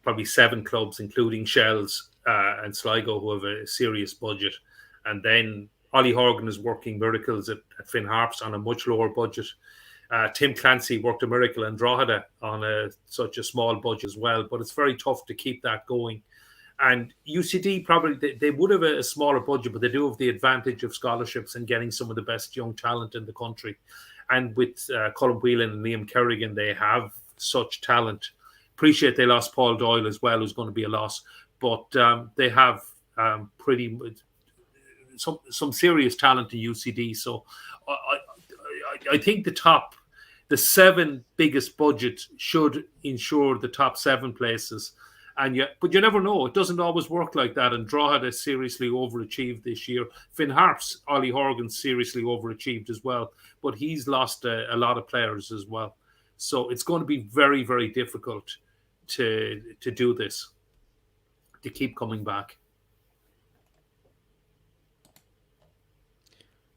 probably 7 clubs, including Shells and Sligo, who have a serious budget. And then Ollie Horgan is working miracles at Finn Harps on a much lower budget. Tim Clancy worked a miracle in Drogheda on such a small budget as well. But it's very tough to keep that going. And UCD probably, they would have a smaller budget, but they do have the advantage of scholarships and getting some of the best young talent in the country. And with Colin Whelan and Liam Kerrigan, they have such talent. Appreciate they lost Paul Doyle as well, who's going to be a loss. But they have some serious talent in UCD. So I think the 7 biggest budgets should ensure the top 7 places. But you never know. It doesn't always work like that. And Drogheda seriously overachieved this year. Finn Harps, Ollie Horgan seriously overachieved as well. But he's lost a lot of players as well. So it's going to be very, very difficult to do this, to keep coming back.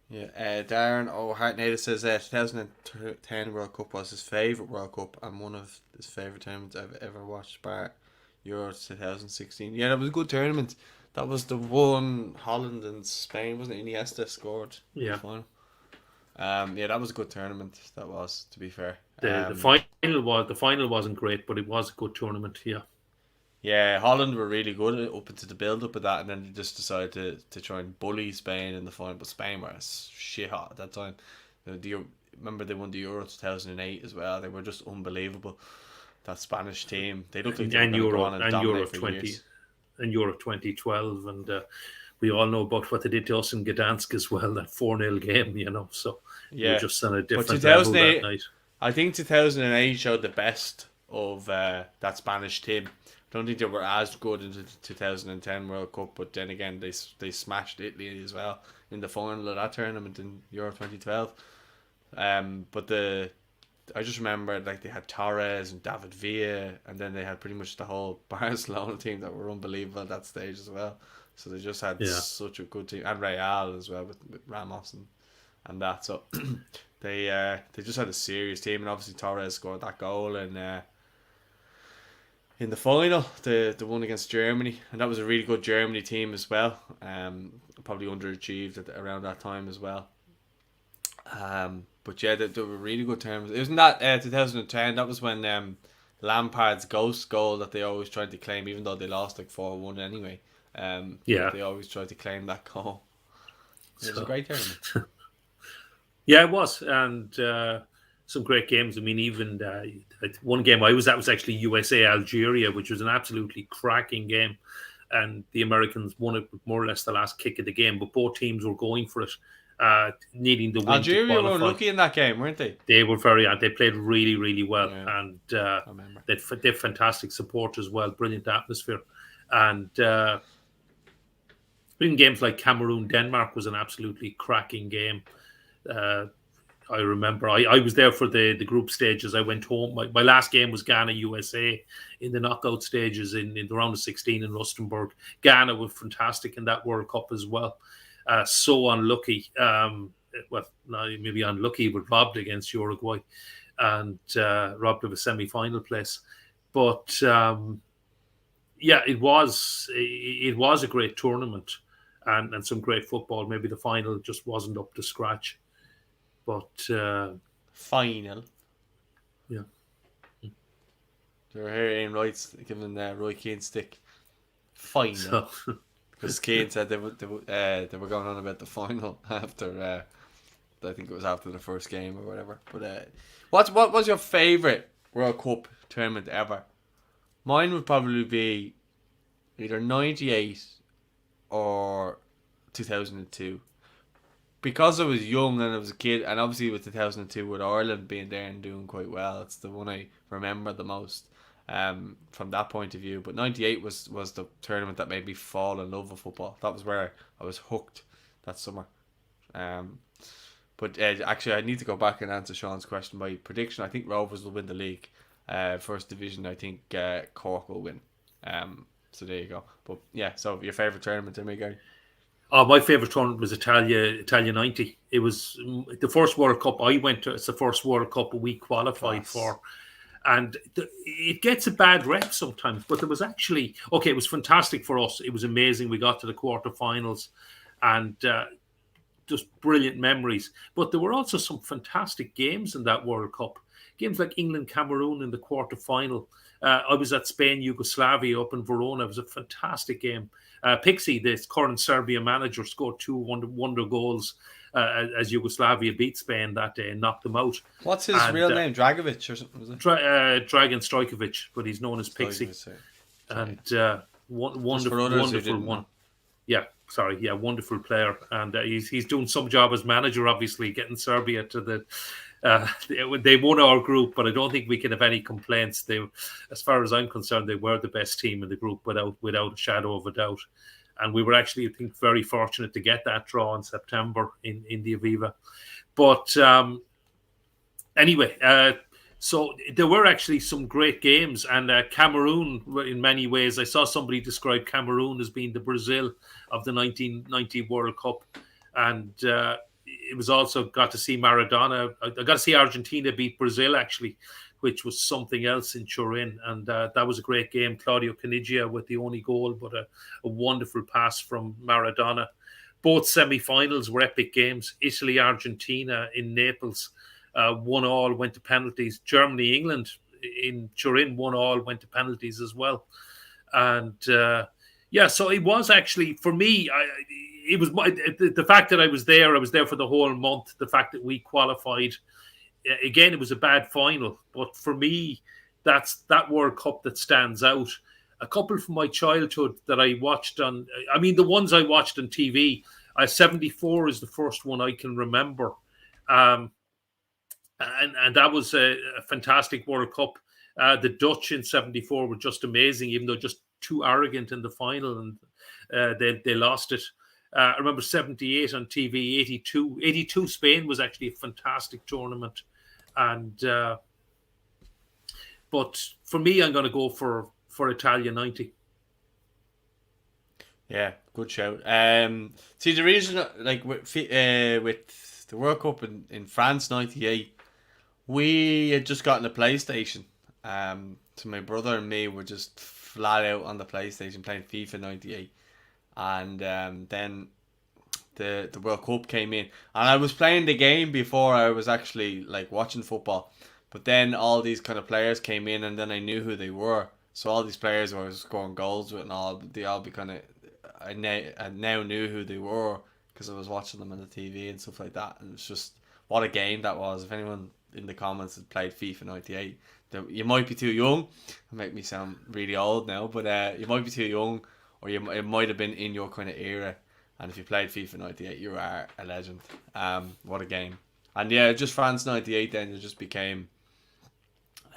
Yeah, Darren O'Hartnady says 2010 World Cup was his favourite World Cup and one of his favourite tournaments I've ever watched, bar Euro 2016. Yeah, that was a good tournament. That was the one Holland and Spain, wasn't it? Iniesta scored in the final. Yeah, that was a good tournament. That was, to be fair. The final wasn't great, but it was a good tournament. Yeah. Yeah, Holland were really good up into the build up of that, and then they just decided to try and bully Spain in the final. But Spain were shit hot at that time. Remember they won the Euro 2008 as well. They were just unbelievable. That Spanish team, they looked like they were and going to go on Euro and and Euro dominate for 20 years. and Euro 2012, and we all know about what they did to us in Gdansk as well. That 4-0 game, So we were Yeah, just on a but different level that 2008, night. I think 2008 showed the best of that Spanish team. I don't think they were as good in the 2010 World Cup, but then again, they smashed Italy as well in the final of that tournament in Euro 2012. But I just remember like they had Torres and David Villa, and then they had pretty much the whole Barcelona team that were unbelievable at that stage as well. So they just had Yeah, such a good team, and Real as well with Ramos and that. So they just had a serious team, and obviously Torres scored that goal in the final, the one against Germany, and that was a really good Germany team as well. Probably underachieved around that time as well. But yeah, they were really good terms. It wasn't that 2010. That was when Lampard's ghost goal that they always tried to claim, even though they lost like 4-1 anyway. But yeah. they always tried to claim that goal. It was a So great tournament. yeah, it was, and some great games. I mean, even one game I was at was actually USA Algeria, which was an absolutely cracking game, and the Americans won it with more or less the last kick of the game. But both teams were going for it, needing the win to Algeria were qualify. lucky in that game, weren't they? They were they played really, really well, Yeah, and I remember. they'd fantastic support as well, brilliant atmosphere, and in games like Cameroon Denmark was an absolutely cracking game. Uh, I remember I was there for the group stages. I went home. My last game was Ghana USA in the knockout stages in the round of 16 in Rustenburg. Ghana were fantastic in that World Cup as well. So unlucky. Well, maybe unlucky, but robbed against Uruguay and robbed of a semi-final place. But yeah, it was a great tournament and some great football. Maybe the final just wasn't up to scratch. But Final. yeah, They were hearing Wright's giving Roy Keane stick. Final. so Because Keane said they were going on about the final after I think it was after the first game or whatever. But what was your favourite World Cup tournament ever? Mine would probably be either 98 or 2002. Because I was young and I was a kid, and obviously with 2002 with Ireland being there and doing quite well, it's the one I remember the most from that point of view. But 98 was the tournament that made me fall in love with football. That was where I was hooked that summer. But actually, I need to go back and answer Sean's question. My prediction, I think Rovers will win the league. First division, I think Cork will win. So there you go. But yeah, so your favourite tournament, there, Gary? my favourite tournament was Italia 90. It was the first World Cup I went to. It's the first World Cup we qualified for. And it gets a bad rep sometimes, but there was actually, it was fantastic for us. It was amazing. We got to the quarterfinals and just brilliant memories. But there were also some fantastic games in that World Cup. Games like England-Cameroon in the quarterfinal. I was at Spain-Yugoslavia up in Verona. It was a fantastic game. Pixie, the current Serbia manager, scored two wonder goals as Yugoslavia beat Spain that day and knocked them out. What's his real name? Dragovic or something? Was it? Dragan Stojkovic, but he's known as Pixie. And wonderful one. Yeah, wonderful player. And he's doing some job as manager, obviously, getting Serbia to the... they won our group, but I don't think we can have any complaints. They, as far as I'm concerned, they were the best team in the group without a shadow of a doubt. And we were actually, I think, very fortunate to get that draw in September in the Aviva. But anyway, so there were actually some great games. And Cameroon, in many ways, I saw somebody describe Cameroon as being the Brazil of the 1990 World Cup. And it was also got to see Maradona. I got to see Argentina beat Brazil, actually, which was something else in Turin. And that was a great game. Claudio Caniggia with the only goal, but a wonderful pass from Maradona. Both semi-finals were epic games. Italy, Argentina in Naples, 1-1, went to penalties. Germany, England in Turin, 1-1, went to penalties as well. And so it was actually for me. It was the fact that I was there. I was there for the whole month. The fact that we qualified. Again, it was a bad final, but for me, that's that World Cup that stands out. A couple from my childhood that I watched on. I mean, the ones I watched on TV. 74 is the first one I can remember. And that was a fantastic World Cup. The Dutch in 74 were just amazing, even though just too arrogant in the final, and they lost it. I remember 78 on TV, 82 Spain was actually a fantastic tournament. And but for me, I'm going to go for Italia 90. Yeah, good shout. See the reason, like with the World Cup in France '98, we had just gotten a PlayStation. So my brother and me were just flat out on the PlayStation playing FIFA '98, and then the World Cup came in, and I was playing the game before I was actually like watching football. But then all these kind of players came in, and then I knew who they were. So all these players I was scoring goals with, and all they all be kind of I now knew who they were because I was watching them on the TV and stuff like that. And it's just what a game that was. If anyone in the comments had played FIFA '98, you might be too young. It make me sound really old now, but you might be too young, or it might have been in your kind of era. And if you played FIFA '98, you are a legend. What a game! And yeah, just France '98. Then it just became,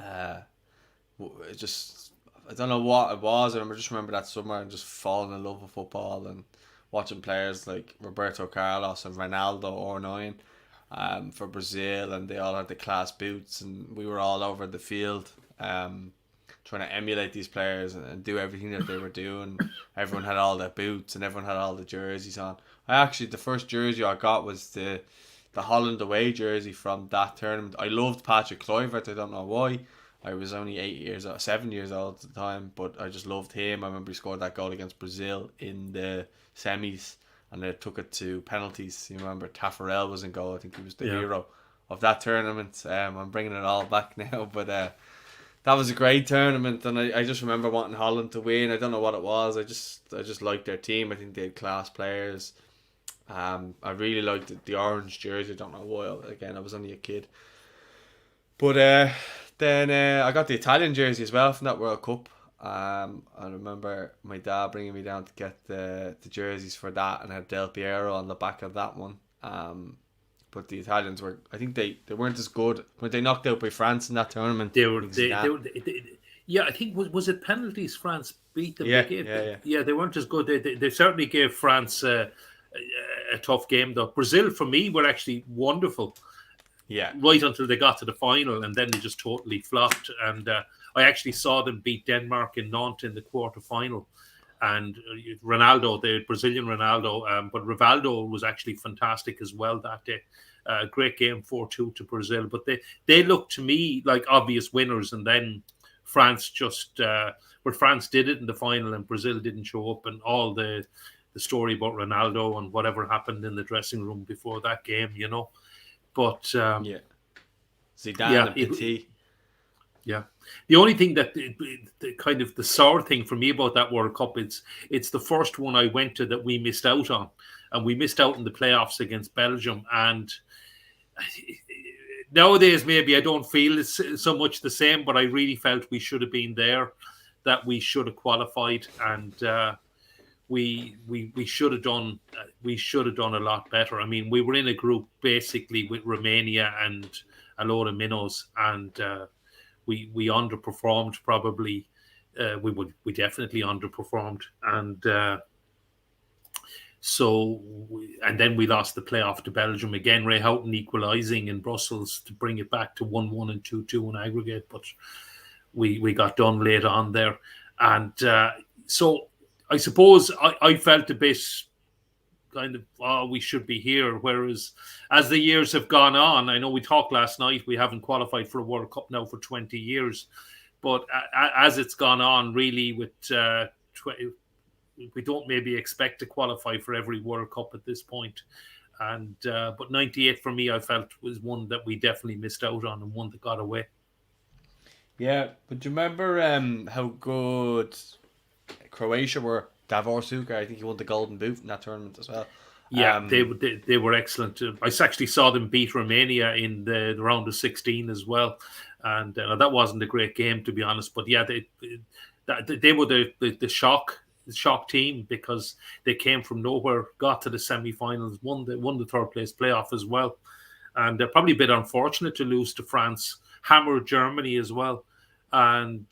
it just I don't know what it was. I just remember that summer and just falling in love with football and watching players like Roberto Carlos and Ronaldo R9 for Brazil, and they all had the class boots, and we were all over the field trying to emulate these players and do everything that they were doing. Everyone had all their boots and everyone had all the jerseys on. The first jersey I got was the Holland away jersey from that tournament. I loved Patrick Kluivert. I don't know why. I was only 7 years old at the time, but I just loved him. I remember he scored that goal against Brazil in the semis, and they took it to penalties. You remember Taffarel was in goal. I think he was the hero of that tournament. I'm bringing it all back now, but that was a great tournament, and I just remember wanting Holland to win. I don't know what it was. I just liked their team. I think they had class players. I really liked the orange jersey. I don't know why. Again, I was only a kid. But then I got the Italian jersey as well from that World Cup. I remember my dad bringing me down to get the jerseys for that, and had Del Piero on the back of that one. But the Italians I think they weren't as good. When they knocked out by France in that tournament. Yeah, I think was it penalties France beat them? Yeah, they weren't as good. They certainly gave France a tough game though. Brazil for me were actually wonderful. Yeah. Right until they got to the final, and then they just totally flopped. And I actually saw them beat Denmark in Nantes in the quarterfinal. And Ronaldo, the Brazilian Ronaldo, but Rivaldo was actually fantastic as well that day. Great game, 4-2 to Brazil. But they looked to me like obvious winners. And then France France did it in the final, and Brazil didn't show up. And all the story about Ronaldo and whatever happened in the dressing room before that game, you know. But Zidane and Petit. The only thing that the kind of the sour thing for me about that World Cup, it's the first one I went to that we missed out on, and we missed out in the playoffs against Belgium. And nowadays maybe I don't feel it's so much the same, but I really felt we should have been there, that we should have qualified, and we should have done a lot better. I mean, we were in a group basically with Romania and a load of minnows, and we underperformed probably. We definitely underperformed, and and then we lost the playoff to Belgium again. Ray Houghton equalising in Brussels to bring it back to 1-1 and 2-2 in aggregate, but we got done late on there, and so. I suppose I felt a bit kind of, we should be here. Whereas as the years have gone on, I know we talked last night, we haven't qualified for a World Cup now for 20 years. But as it's gone on, really, with we don't maybe expect to qualify for every World Cup at this point. And but 98 for me, I felt was one that we definitely missed out on, and one that got away. Yeah, but do you remember how good Croatia were Davor Suker. I think he won the Golden Boot in that tournament as well. Yeah, they were excellent. I actually saw them beat Romania in the round of 16 as well, and that wasn't a great game, to be honest. But yeah, they were the shock team, because they came from nowhere, got to the semi-finals, won the third place playoff as well, and they're probably a bit unfortunate to lose to France, hammered Germany as well, and.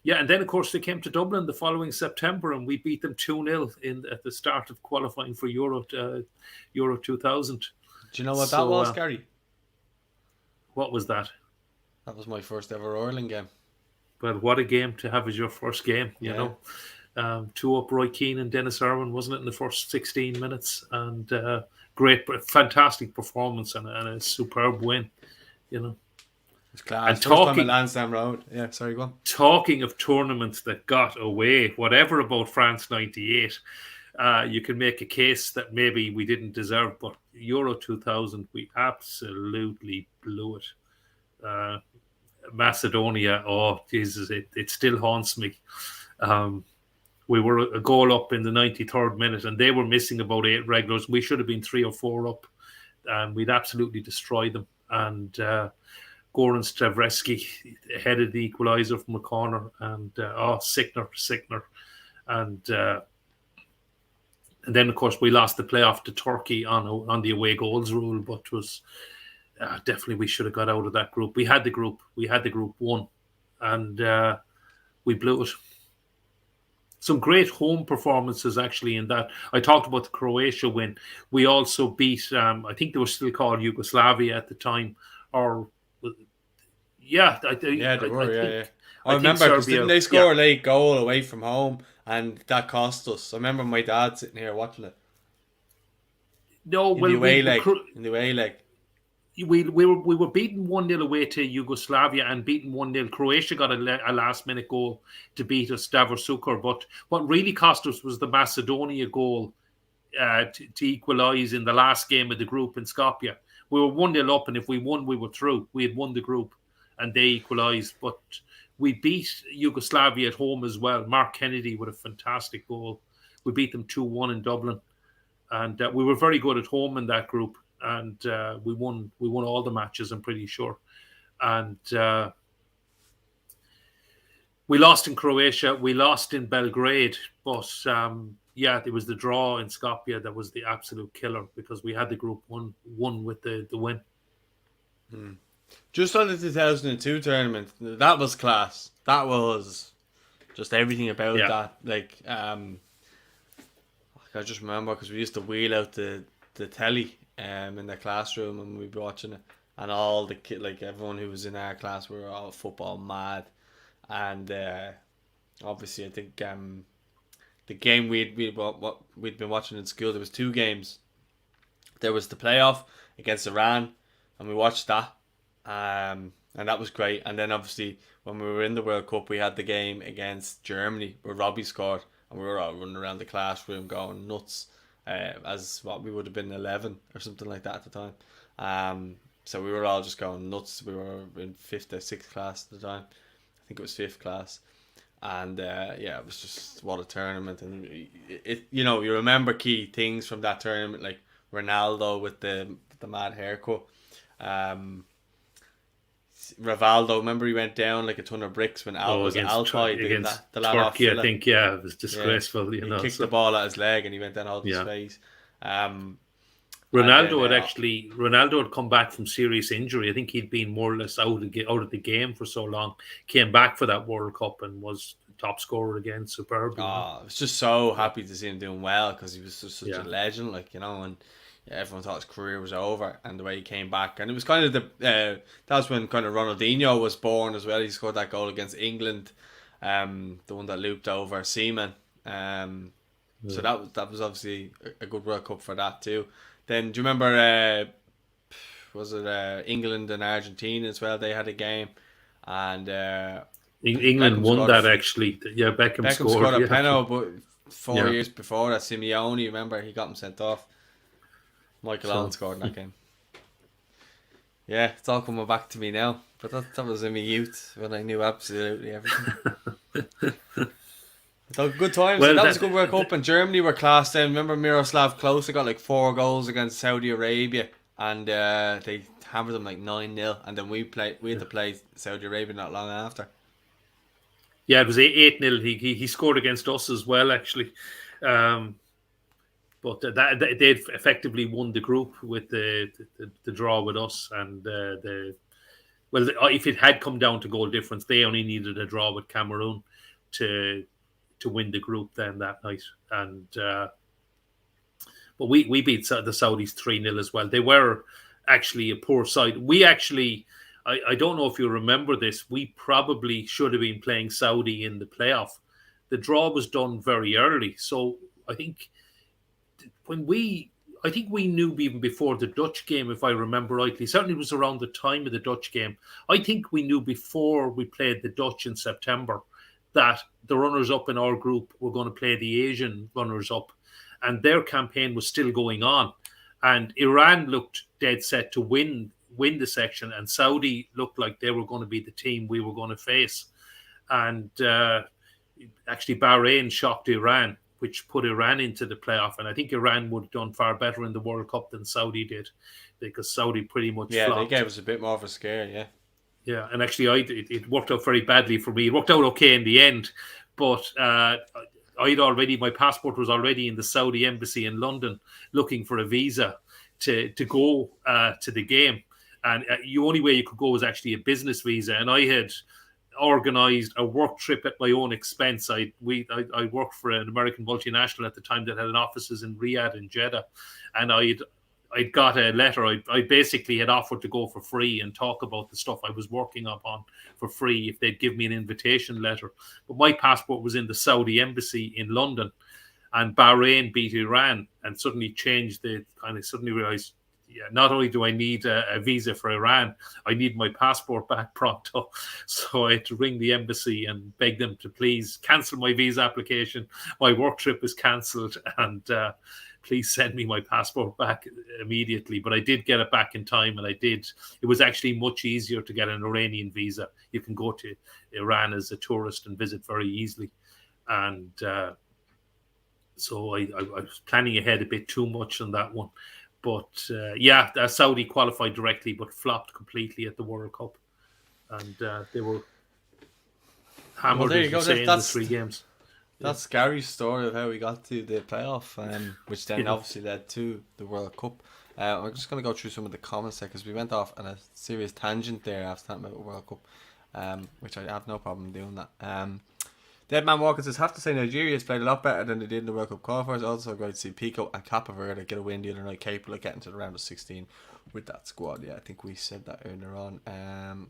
Yeah, and then of course they came to Dublin the following September, and we beat them 2-0 at the start of qualifying for Euro 2000. Do you know what that was, Gary? What was that? That was my first ever Ireland game. Well, what a game to have as your first game, you know. 2-up Roy Keane and Dennis Irwin, wasn't it, in the first 16 minutes? And fantastic performance and a superb win, you know. Class. And talking Lansdowne Road. Yeah, sorry, go on. Talking of tournaments that got away, whatever about France '98, you can make a case that maybe we didn't deserve, but Euro 2000, we absolutely blew it. Macedonia, oh Jesus, it still haunts me. We were a goal up in the 93rd minute, and they were missing about 8 regulars. We should have been 3 or 4 up, and we'd absolutely destroyed them. And Goran Stavreski headed the equaliser from a corner, and Sickner. And then, of course, we lost the playoff to Turkey on the away goals rule, but it was definitely we should have got out of that group. We had the group 1, and we blew it. Some great home performances actually in that. I talked about the Croatia win. We also beat, I think they were still called Yugoslavia at the time, or they were. I remember, because didn't they score a late goal away from home, and that cost us? I remember my dad sitting here watching it. No, in the away leg. We were beaten 1-0 away to Yugoslavia and beaten 1-0. Croatia got a last minute goal to beat us, Davor Suker. But what really cost us was the Macedonia goal to equalise in the last game of the group in Skopje. We were 1-0 up, and if we won, we were through. We had won the group, and they equalised. But we beat Yugoslavia at home as well. Mark Kennedy with a fantastic goal. We beat them 2-1 in Dublin, and we were very good at home in that group. And we won all the matches, I'm pretty sure. And we lost in Croatia. We lost in Belgrade. But, it was the draw in Skopje that was the absolute killer, because we had the group won with the win. Just on the 2002 tournament, that was class. That was just everything about that. Like, I just remember, because we used to wheel out the telly in the classroom, and we'd be watching it, and all the everyone who was in our class were all football mad. And obviously I think the game we'd been watching in school, there was 2 games. There was the playoff against Iran, and we watched that, and that was great. And then obviously when we were in the World Cup, we had the game against Germany where Robbie scored, and we were all running around the classroom going nuts. As what we would have been 11 or something like that at the time. So we were all just going nuts. We were in 5th or 6th class at the time. I think it was 5th class. And it was just what a tournament. And it you remember key things from that tournament, like Ronaldo with the mad haircut. Rivaldo, remember he went down like a ton of bricks when was Altai against the Turkey, I think. Yeah, it was disgraceful. He kicked the ball at his leg, and he went down all his face. Ronaldo had come back from serious injury. I think he'd been more or less out of the game for so long. Came back for that World Cup and was top scorer again. Superb. I was just so happy to see him doing well, because he was just such a legend, and everyone thought his career was over, and the way he came back, and it was kind of that was when kind of Ronaldinho was born as well. He scored that goal against England, the one that looped over Seaman. So that was obviously a good World Cup for that too. Then do you remember was it England and Argentina as well? They had a game, and England won that actually. Yeah, Beckham scored a penalty, but 4 years before that, Simeone, remember, he got him sent off. Michael Owen scored in that game. Yeah, it's all coming back to me now. But that was in my youth, when I knew absolutely everything. So good times. Well, That was a good World Cup, and Germany were class then. Remember Miroslav Klose got like 4 goals against Saudi Arabia, and they hammered them like 9-0, and then we had to play Saudi Arabia not long after. Yeah, it was 8-0. He scored against us as well, actually. But they'd effectively won the group with the draw with us, and if it had come down to goal difference, they only needed a draw with Cameroon to win the group then that night. And but we beat the Saudis 3-0 as well. They were actually a poor side. We actually, I don't know if you remember this, we probably should have been playing Saudi in the playoff. The draw was done very early, so I think I think we knew even before the Dutch game, if I remember rightly. Certainly it was around the time of the Dutch game. I think we knew before we played the Dutch in September that the runners-up in our group were going to play the Asian runners-up, and their campaign was still going on. And Iran looked dead set to win the section, and Saudi looked like they were going to be the team we were going to face. And actually, Bahrain shocked Iran, which put Iran into the playoff. And I think Iran would have done far better in the World Cup than Saudi did, because Saudi pretty much flopped. They gave us a bit more of a scare, yeah. Yeah, and actually, it worked out very badly for me. It worked out okay in the end, but my passport was already in the Saudi embassy in London, looking for a visa to go to the game. And the only way you could go was actually a business visa. And I had organised a work trip at my own expense. I worked for an American multinational at the time that had offices in Riyadh and Jeddah, and I'd got a letter. I basically had offered to go for free and talk about the stuff I was working upon for free if they'd give me an invitation letter. But my passport was in the Saudi embassy in London, and Bahrain beat Iran and suddenly changed suddenly realised, yeah, not only do I need a visa for Iran, I need my passport back pronto. So I had to ring the embassy and beg them to please cancel my visa application. My work trip is cancelled, and please send me my passport back immediately. But I did get it back in time, and I did. It was actually much easier to get an Iranian visa. You can go to Iran as a tourist and visit very easily. And so I was planning ahead a bit too much on that one. But Saudi qualified directly, but flopped completely at the World Cup, and they were hammered. There you go. In the 3 games. That's Gary's story of how we got to the playoff, which then obviously led to the World Cup. I'm just going to go through some of the comments there, because we went off on a serious tangent there after talking about the World Cup, which I have no problem doing that. Deadman Walker says, have to say Nigeria has played a lot better than they did in the World Cup qualifiers. Also great to see Pico and Cape Verde get a win the other night, capable of getting to the round of 16 with that squad. Yeah, I think we said that earlier on.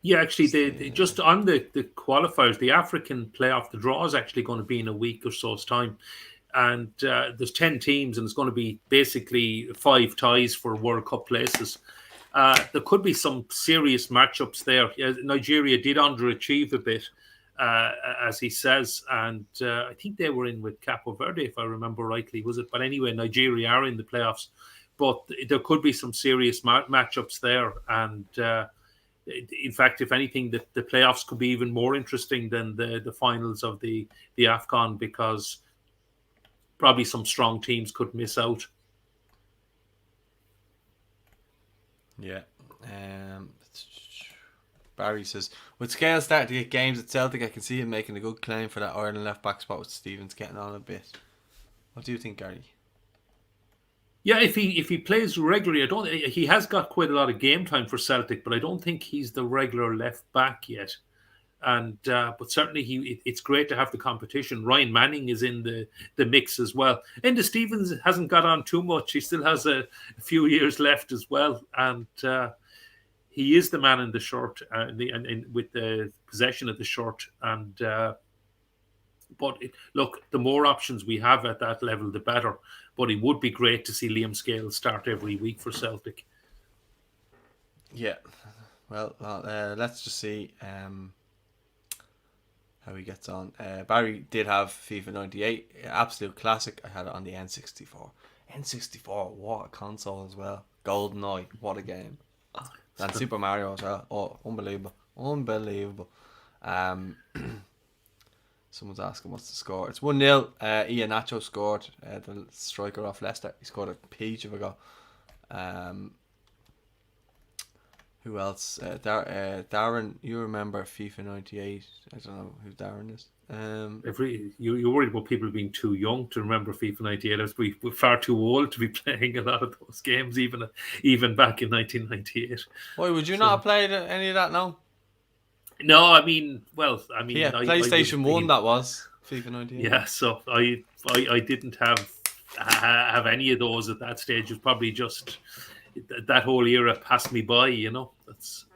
Yeah, actually, they just on the qualifiers, the African playoff, the draw is actually going to be in a week or so's time. And there's 10 teams, and it's going to be basically 5 ties for World Cup places. There could be some serious matchups there. Yeah, Nigeria did underachieve a bit, as he says, and I think they were in with Cape Verde, if I remember rightly, was it? But anyway, Nigeria are in the playoffs, but there could be some serious matchups there, and in fact, if anything, the playoffs could be even more interesting than the finals of the AFCON, because probably some strong teams could miss out. Yeah. Barry says, with Scale starting to get games at Celtic, I can see him making a good claim for that Ireland left back spot with Stevens getting on a bit. What do you think, Gary? Yeah, if he plays regularly, he has got quite a lot of game time for Celtic, but I don't think he's the regular left back yet. And but certainly it's great to have the competition. Ryan Manning is in the mix as well. Enda Stevens hasn't got on too much. He still has a few years left as well, and he is the man in the shirt, and with the possession of the shirt. And but look, the more options we have at that level, the better. But it would be great to see Liam Scales start every week for Celtic. Yeah, well, let's just see how he gets on. Barry did have FIFA 98, absolute classic. I had it on the N64. N64, what a console as well. GoldenEye, what a game. And Super Mario as well. Oh, unbelievable. Someone's asking what's the score. It's 1-0. Ian Nacho scored. The striker off Leicester. He scored a peach of a goal. Who else? Darren, you remember FIFA 98. I don't know who Darren is. You're worried about people being too young to remember FIFA 98. We're far too old to be playing a lot of those games, even back in 1998. Why would you not have played any of that now? No, I mean, Yeah, PlayStation 1 that was FIFA 98. Yeah, so I didn't have any of those at that stage. It was probably just that whole era passed me by, That's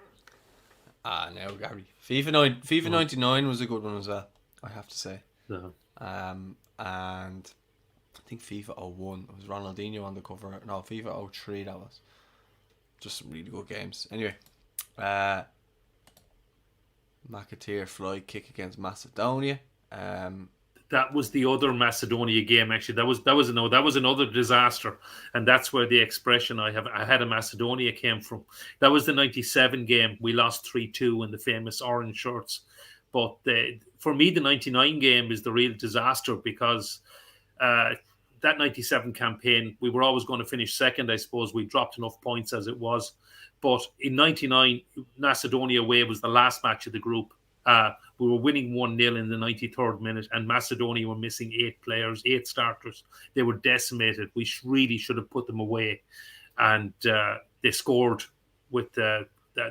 no, Gary. FIFA 99 was a good one as well, I have to say. No. And I think FIFA 01, it was Ronaldinho on the cover. No, FIFA 03 that was. Just some really good games. Anyway, McAteer fly kick against Macedonia. That was the other Macedonia game. Actually, that was another disaster, and that's where the expression "I had a Macedonia" came from. That was the '97 game. We lost 3-2 in the famous orange shirts. But for me, the '99 game is the real disaster because that '97 campaign, we were always going to finish second. I suppose we dropped enough points as it was. But in '99, Macedonia away was the last match of the group. We were winning 1-0 in the 93rd minute, and Macedonia were missing 8 players, 8 starters. They were decimated. We really should have put them away. And they scored with that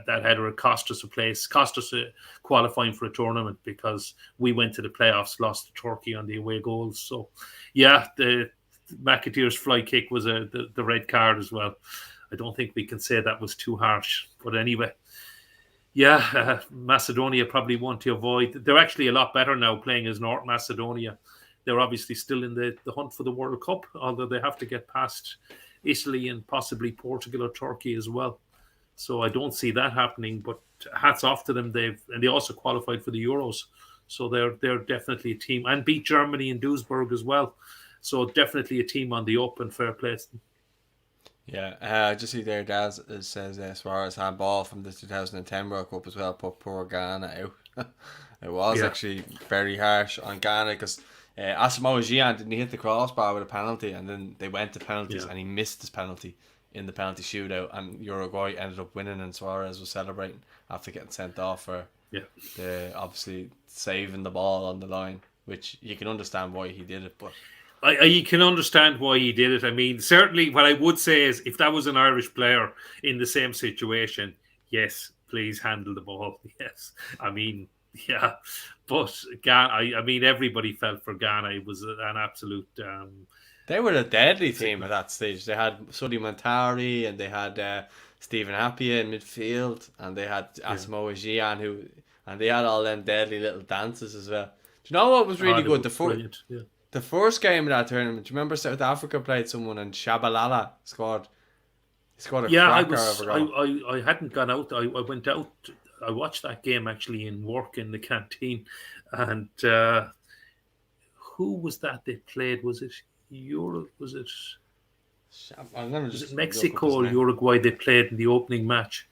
header. It cost us a place, cost us qualifying for a tournament because we went to the playoffs, lost to Turkey on the away goals. So, yeah, the McAteer's fly kick was the red card as well. I don't think we can say that was too harsh. But anyway, yeah, Macedonia probably want to avoid. They're actually a lot better now playing as North Macedonia. They're obviously still in the hunt for the World Cup, although they have to get past Italy and possibly Portugal or Turkey as well. So I don't see that happening, but hats off to them. They also qualified for the Euros. So they're definitely a team and beat Germany in Duisburg as well. So definitely a team on the up and fair play to them. Yeah, I just see there, Daz, it says Suarez handball from the 2010 World Cup as well, put poor Ghana out. It was actually very harsh on Ghana because Asamoah Gyan didn't hit the crossbar with a penalty, and then they went to penalties and he missed his penalty in the penalty shootout, and Uruguay ended up winning, and Suarez was celebrating after getting sent off for the obviously saving the ball on the line, which you can understand why he did it, but you can understand why he did it. I mean, certainly what I would say is if that was an Irish player in the same situation, yes, please handle the ball. Yes. I mean, yeah. But Ghana, I mean, everybody felt for Ghana. It was an absolute... they were a deadly team at that stage. They had Sudi Mantari and they had Stephen Appiah in midfield and they had Asamoah Gyan and they had all them deadly little dances as well. Do you know what was really good? The first game of that tournament, do you remember South Africa played someone and Shabalala scored? He scored a cracker of a goal. I hadn't gone out. I went out. I watched that game actually in work in the canteen, and who was that they played? Was it Europe? Was it Mexico or Uruguay? They played in the opening match.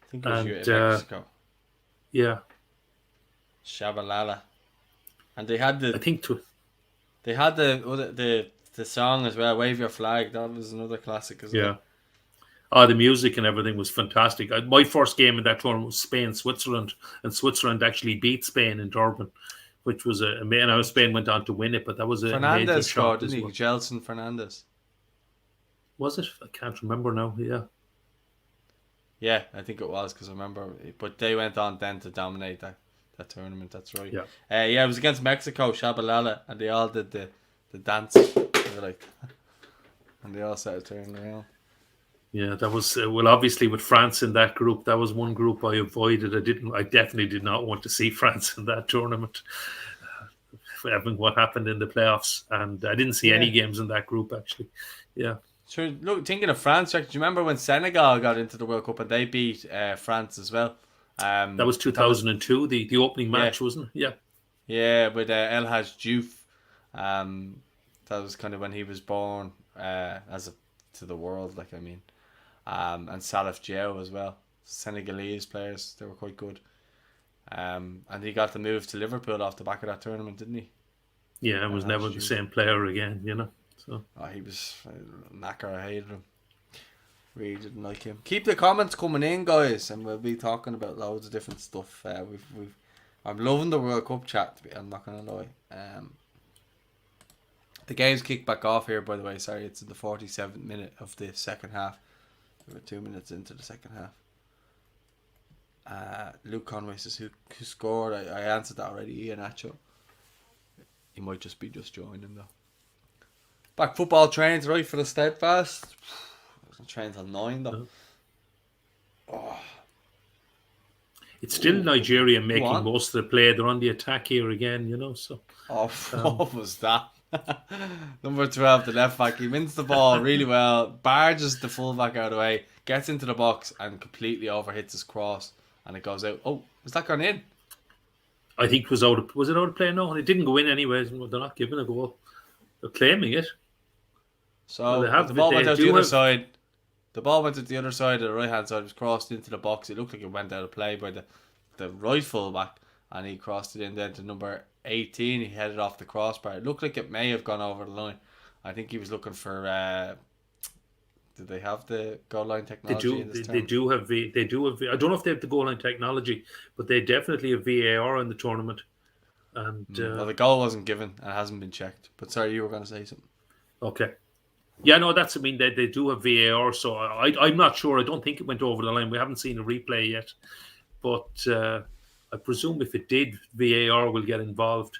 I think it was Mexico. Yeah, Shabalala, and they had the. They had the song as well, Wave Your Flag. That was another classic as well. Yeah. Oh, the music and everything was fantastic. My first game in that tournament was Spain-Switzerland, and Switzerland actually beat Spain in Durban, which was and Spain went on to win it, but that was a Fernandez scored, didn't he? Gelson Fernandez. Was it? I can't remember now. Yeah. Yeah, I think it was because I remember. But they went on then to dominate that tournament. That's right. Yeah. It was against Mexico, Shabalala, and they all did the dance. They were like, and they all started turning around. Yeah, that was obviously with France in that group. That was one group I avoided. I definitely did not want to see France in that tournament. What happened in the playoffs, and I didn't see any games in that group actually. Yeah. Sure. Look, thinking of France, do you remember when Senegal got into the World Cup and they beat France as well? That was 2002, the opening match, wasn't it? Yeah. Yeah, with El Hadj Diouf. That was kind of when he was born to the world, like I mean. And Salif Diao as well. Senegalese players, they were quite good. And he got the move to Liverpool off the back of that tournament, didn't he? Yeah, and was never the same player again, So he was a knacker. I hated him. Really didn't like him. Keep the comments coming in, guys, and we'll be talking about loads of different stuff. I'm loving the World Cup chat. I'm not gonna lie. The game's kicked back off here, by the way. Sorry, it's in the 47th minute of the second half. We're 2 minutes into the second half. Luke Conway says who scored. I answered that already. Ian Acho. He might just joining though. Back football trains right for the Steadfast. Train till 9 though. Oh. It's still Nigeria making most of the play. They're on the attack here again, So. What was that? Number 12, the left back. He wins the ball really well. Barges the fullback out of the way. Gets into the box and completely overhits his cross, and it goes out. Oh, has that gone in? I think was it out of play? No, it didn't go in anyways. They're not giving a goal. They're claiming it. So the ball went out the other side. The ball went to the other side of the right hand side. It was crossed into the box. It looked like it went out of play by the right fullback, and he crossed it in then to number 18. He headed off the crossbar. It looked like it may have gone over the line. I think he was looking for. Did they have the goal line technology? They do have. I don't know if they have the goal line technology, but they definitely have VAR in the tournament. And well, the goal wasn't given and hasn't been checked. But sorry, you were going to say something. Okay. Yeah, no, they do have VAR, so I'm not sure. I don't think it went over the line. We haven't seen a replay yet. But I presume if it did, VAR will get involved.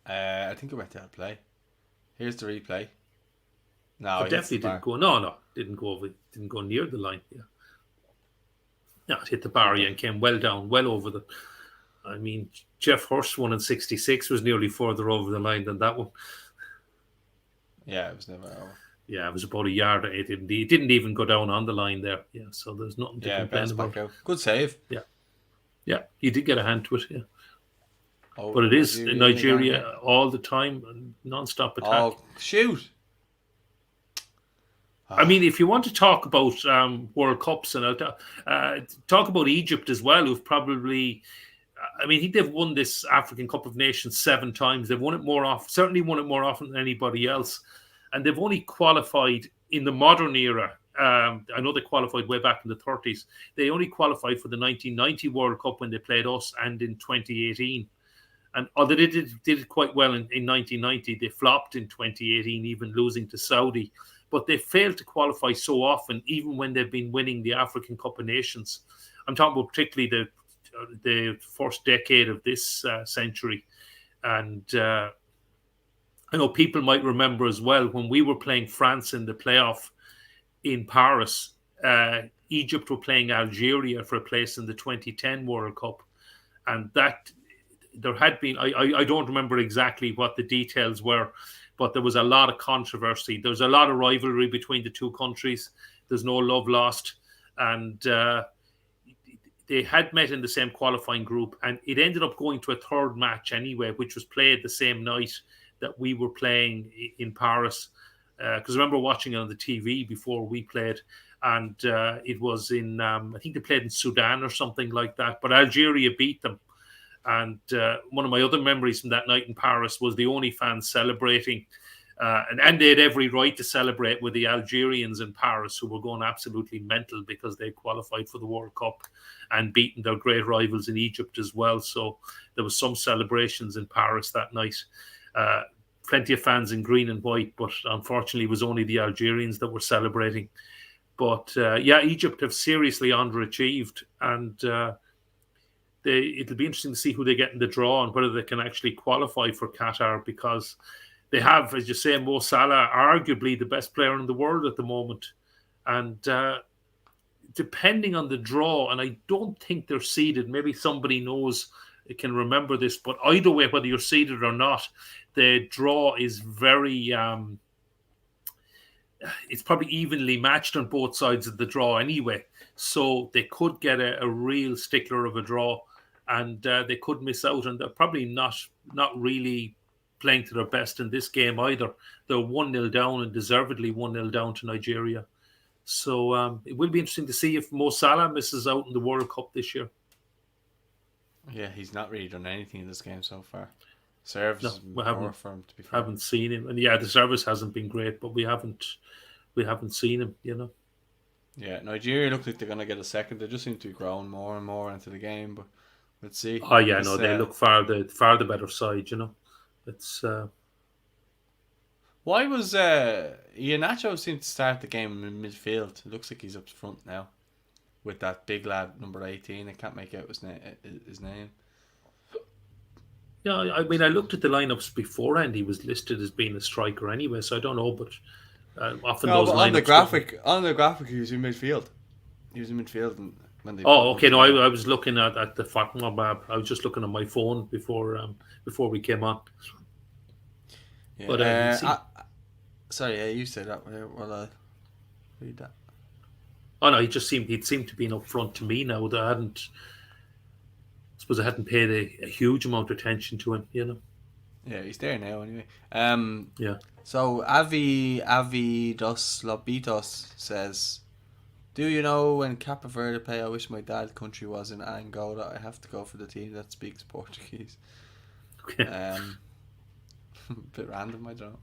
I think it went out of play. Here's the replay. No, it definitely didn't go. No, didn't go over. Didn't go near the line. Yeah. No, it hit the barrier and came well down, well over the. I mean, Jeff Hurst won in '66 was nearly further over the line than that one. Yeah, it was never over. Yeah, it was about a yard. It didn't even go down on the line there. Yeah, so there's nothing to complain about. Back out. Good save. Yeah, he did get a hand to it. Yeah, but it is in Nigeria all the time, non-stop attack. Oh, shoot! I mean, if you want to talk about World Cups, and talk about Egypt as well, who've probably. I mean, I think they've won this African Cup of Nations 7 times. They've won it more often, certainly won it more often than anybody else. And they've only qualified in the modern era. I know they qualified way back in the 30s. They only qualified for the 1990 World Cup when they played us, and in 2018. And although they did it quite well in 1990, they flopped in 2018, even losing to Saudi. But they failed to qualify so often, even when they've been winning the African Cup of Nations. I'm talking about particularly the first decade of this century. And I know people might remember as well, when we were playing France in the playoff in Paris, Egypt were playing Algeria for a place in the 2010 World Cup. And that there had been, I don't remember exactly what the details were, but there was a lot of controversy. There's a lot of rivalry between the two countries. There's no love lost. And they had met in the same qualifying group, and it ended up going to a third match anyway, which was played the same night that we were playing in Paris. Because I remember watching it on the TV before we played, and it was in, I think they played in Sudan or something like that, but Algeria beat them. And one of my other memories from that night in Paris was the only fans celebrating. And they had every right to celebrate with the Algerians in Paris, who were going absolutely mental because they qualified for the World Cup and beaten their great rivals in Egypt as well. So there was some celebrations in Paris that night. Plenty of fans in green and white, but unfortunately it was only the Algerians that were celebrating. But Egypt have seriously underachieved, and it'll be interesting to see who they get in the draw and whether they can actually qualify for Qatar, because they have, as you say, Mo Salah, arguably the best player in the world at the moment. And depending on the draw, and I don't think they're seeded, maybe somebody knows, can remember this, but either way, whether you're seeded or not, the draw is very, it's probably evenly matched on both sides of the draw anyway. So they could get a real stickler of a draw, and they could miss out, and they're probably not really playing to their best in this game either. They're 1-0 down, and deservedly 1-0 down to Nigeria. So it will be interesting to see if Mo Salah misses out in the World Cup this year. Yeah, he's not really done anything in this game so far. Serves No, has been we poor for him, to be fair. haven't seen him, and yeah, the service hasn't been great, but we haven't seen him. Yeah, Nigeria look like they're gonna get a second. They just seem to be growing more and more into the game, but let's see. Oh yeah, no, This they look far the better side. It's why was Iheanacho seemed to start the game in midfield? It looks like he's up front now with that big lad number 18. I can't make out his name. yeah. I mean, I looked at the lineups beforehand. He was listed as being a striker anyway, so I don't know, but often No, those but lineups. on the graphic, he was in midfield. He was in midfield, and when they Oh, put okay. him No, together. I was looking at the Fatma map. I was just looking at my phone before we came on. But he Yeah. seemed, Sorry, yeah, you said that. Well, read that. oh no, he'd seemed to be up front to me now. That I suppose I hadn't paid a huge amount of attention to him. Yeah, he's there now anyway. Yeah. So Avi dos Lobitos says, "Do you know when Cape Verde play? I wish my dad's country was in Angola. I have to go for the team that speaks Portuguese." Okay. Bit random, I don't know.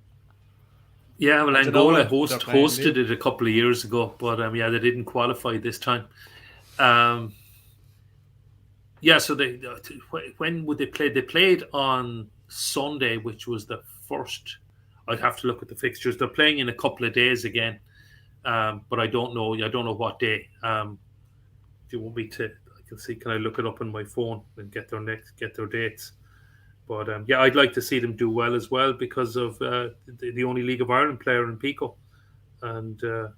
Yeah, well, I don't know Angola what they're playing, do hosted it a couple of years ago, but yeah, they didn't qualify this time. Um, yeah, so when would they play? They played on Sunday, which was the first. I'd have to look at the fixtures. They're playing in a couple of days again, but I don't know. I don't know what day. If you want me to, I can see. Can I look it up on my phone and get their dates? But yeah, I'd like to see them do well as well because of the only League of Ireland player in Pico, and so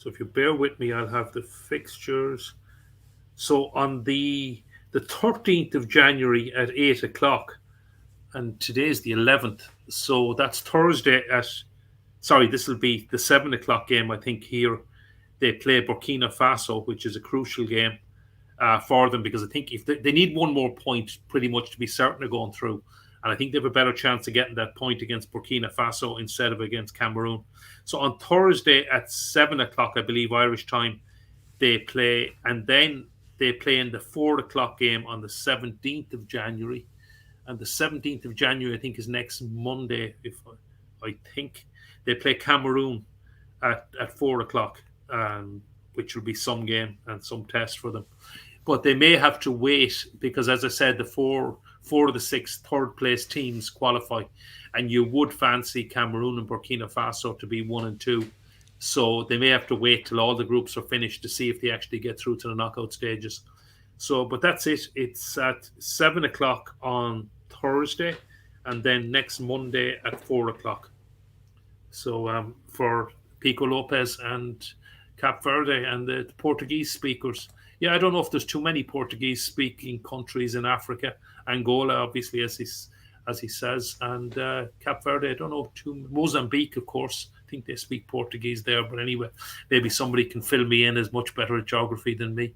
if you bear with me, I'll have the fixtures. So on the 13th of January at 8 o'clock, and today's the 11th, so that's Thursday at. Sorry, this will be the 7 o'clock game. I think here they play Burkina Faso, which is a crucial game. For them because I think if they need one more point pretty much to be certain of going through, and I think they have a better chance of getting that point against Burkina Faso instead of against Cameroon. So on Thursday at 7 o'clock, I believe Irish time, they play, and then they play in the 4 o'clock game on the 17th of January, and the 17th of January I think is next Monday. If I think they play Cameroon at 4 o'clock, which will be some game and some test for them. But they may have to wait because, as I said, the four of the six third place teams qualify, and you would fancy Cameroon and Burkina Faso to be 1 and 2. So they may have to wait till all the groups are finished to see if they actually get through to the knockout stages. So, but that's it. It's at 7 o'clock on Thursday, and then next Monday at 4 o'clock. So for Pico Lopez and Cap Verde and the Portuguese speakers. Yeah, I don't know if there's too many Portuguese-speaking countries in Africa. Angola, obviously, as he says, and Cap Verde. I don't know. Mozambique, of course. I think they speak Portuguese there. But anyway, maybe somebody can fill me in. Is much better at geography than me.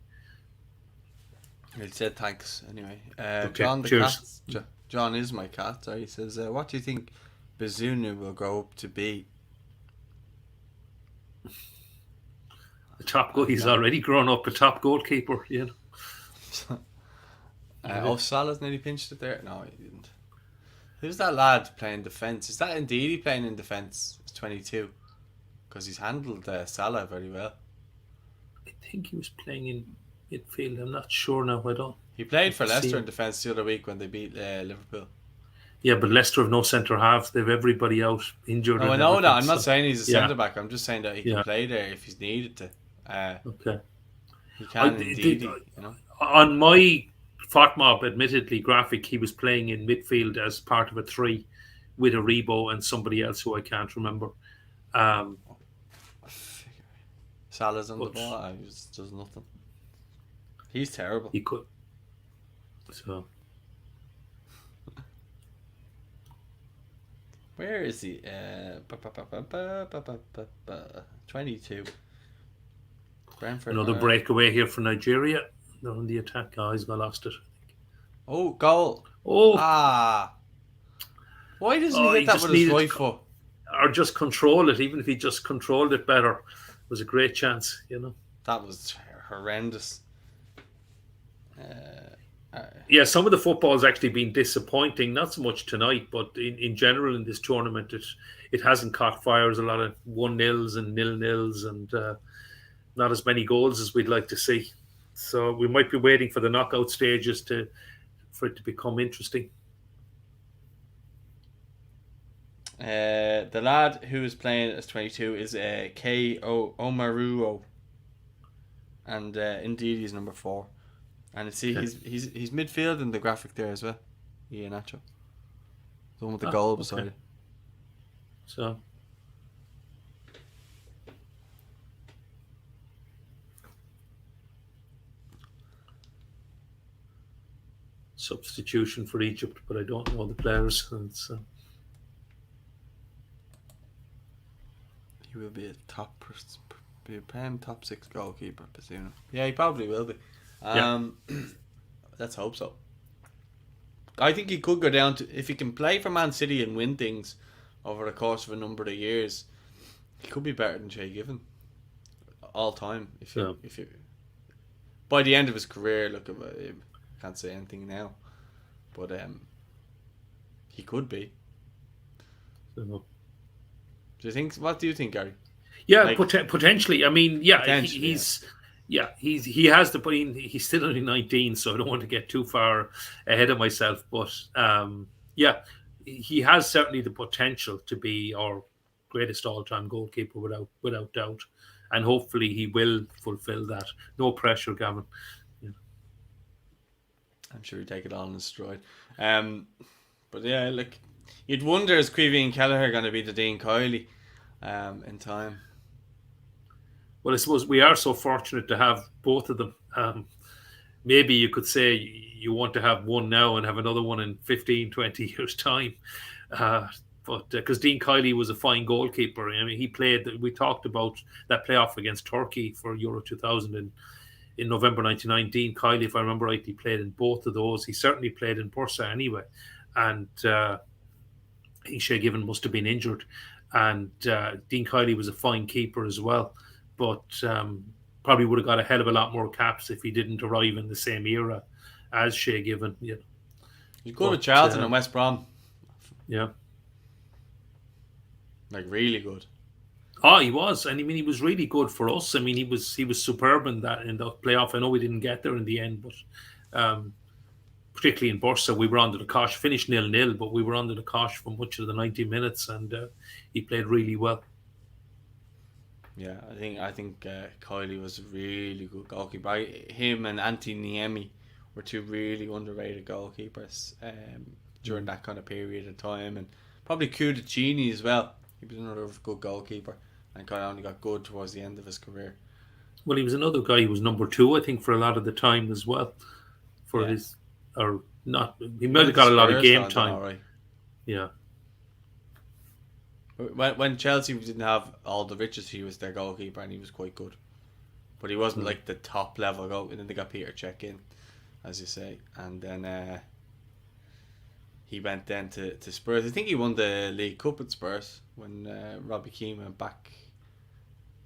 He said thanks anyway. Okay, John the cheers. cat. John is my cat. He says, "What do you think Bazunu will grow up to be?" The top goal. He's already grown up a top goalkeeper. Salah's nearly pinched it there. No, he didn't. Who's that lad playing defence? Is that indeed playing in defence? He's 22. Because he's handled Salah very well. I think he was playing in midfield. I'm not sure now. I don't. He played for Leicester in defence the other week when they beat Liverpool. Yeah, but Leicester have no centre halves. They have everybody out injured. No, I know that. I'm not saying he's a centre back. I'm just saying that he can Yeah. play there if he's needed to. Okay. He can indeed. On my FOTMOB, admittedly graphic, he was playing in midfield as part of a three with Aribo and somebody else who I can't remember. Salah's on the ball. He just does nothing. He's terrible. He could. So. Where is he? 22. Brentford. Another breakaway here for Nigeria. They're on the attack. Oh, he's not lost it. Oh, goal. Oh. Why doesn't he hit that with his right foot? Or just control it. Even if he just controlled it better, it was a great chance, That was horrendous. Yeah, some of the football's actually been disappointing. Not so much tonight, but in general in this tournament, it hasn't caught fire. There's a lot of 1-0s and 0-0s, and not as many goals as we'd like to see. So we might be waiting for the knockout stages for it to become interesting. The lad who is playing as 22 is K Omaruo, and indeed he's number 4. And see, he's midfield in the graphic there as well. Yeah, Nacho. The one with the goal beside it. So, substitution for Egypt, but I don't know the players. He will be a top 6 goalkeeper, Pizzuno. Yeah, he probably will be. Let's hope so. I think he could go down to, if he can play for Man City and win things over the course of a number of years, he could be better than Shay Given all time. If you by the end of his career, look, I can't say anything now, but he could be. Do you think? What do you think, Gary? Yeah, potentially. I mean, yeah, he has the point. He's still only 19, so I don't want to get too far ahead of myself. But yeah, he has certainly the potential to be our greatest all-time goalkeeper without doubt, and hopefully he will fulfil that. No pressure, Gavin. Yeah. I'm sure he'd take it on in stride. But yeah, look, you'd wonder, is Creevy and Kelleher going to be the Dean Kiley in time? Well, I suppose we are so fortunate to have both of them. Maybe you could say you want to have one now and have another one in 15, 20 years' time. But because Dean Kiley was a fine goalkeeper. I mean, he played, we talked about that playoff against Turkey for Euro 2000 in November 99. Dean Kiley, if I remember right, he played in both of those. He certainly played in Bursa anyway. And Shay Given must have been injured. And Dean Kiley was a fine keeper as well. But probably would have got a hell of a lot more caps if he didn't arrive in the same era as Shay Given. Yeah. He's good with Charlton and West Brom. Yeah. Like, really good. Oh, he was. And I mean, he was really good for us. I mean, he was superb in the playoff. I know we didn't get there in the end, but particularly in Bursa, we were under the cosh, finished 0-0, but we were under the cosh for much of the 90 minutes, and he played really well. Yeah, I think Kiley was a really good goalkeeper. Him and Anthony Niemi were two really underrated goalkeepers during that kind of period of time, and probably Cudicini as well. He was another good goalkeeper, and kind of only got good towards the end of his career. Well, he was another guy who was number 2, I think, for a lot of the time as well. For his, or not, he might have got a lot of game time. Right. Yeah. When Chelsea didn't have all the riches, he was their goalkeeper, and he was quite good. But he wasn't like the top level goal. And then they got Peter Cech in, as you say, and then he went then to Spurs. I think he won the League Cup at Spurs when Robbie Keane went back.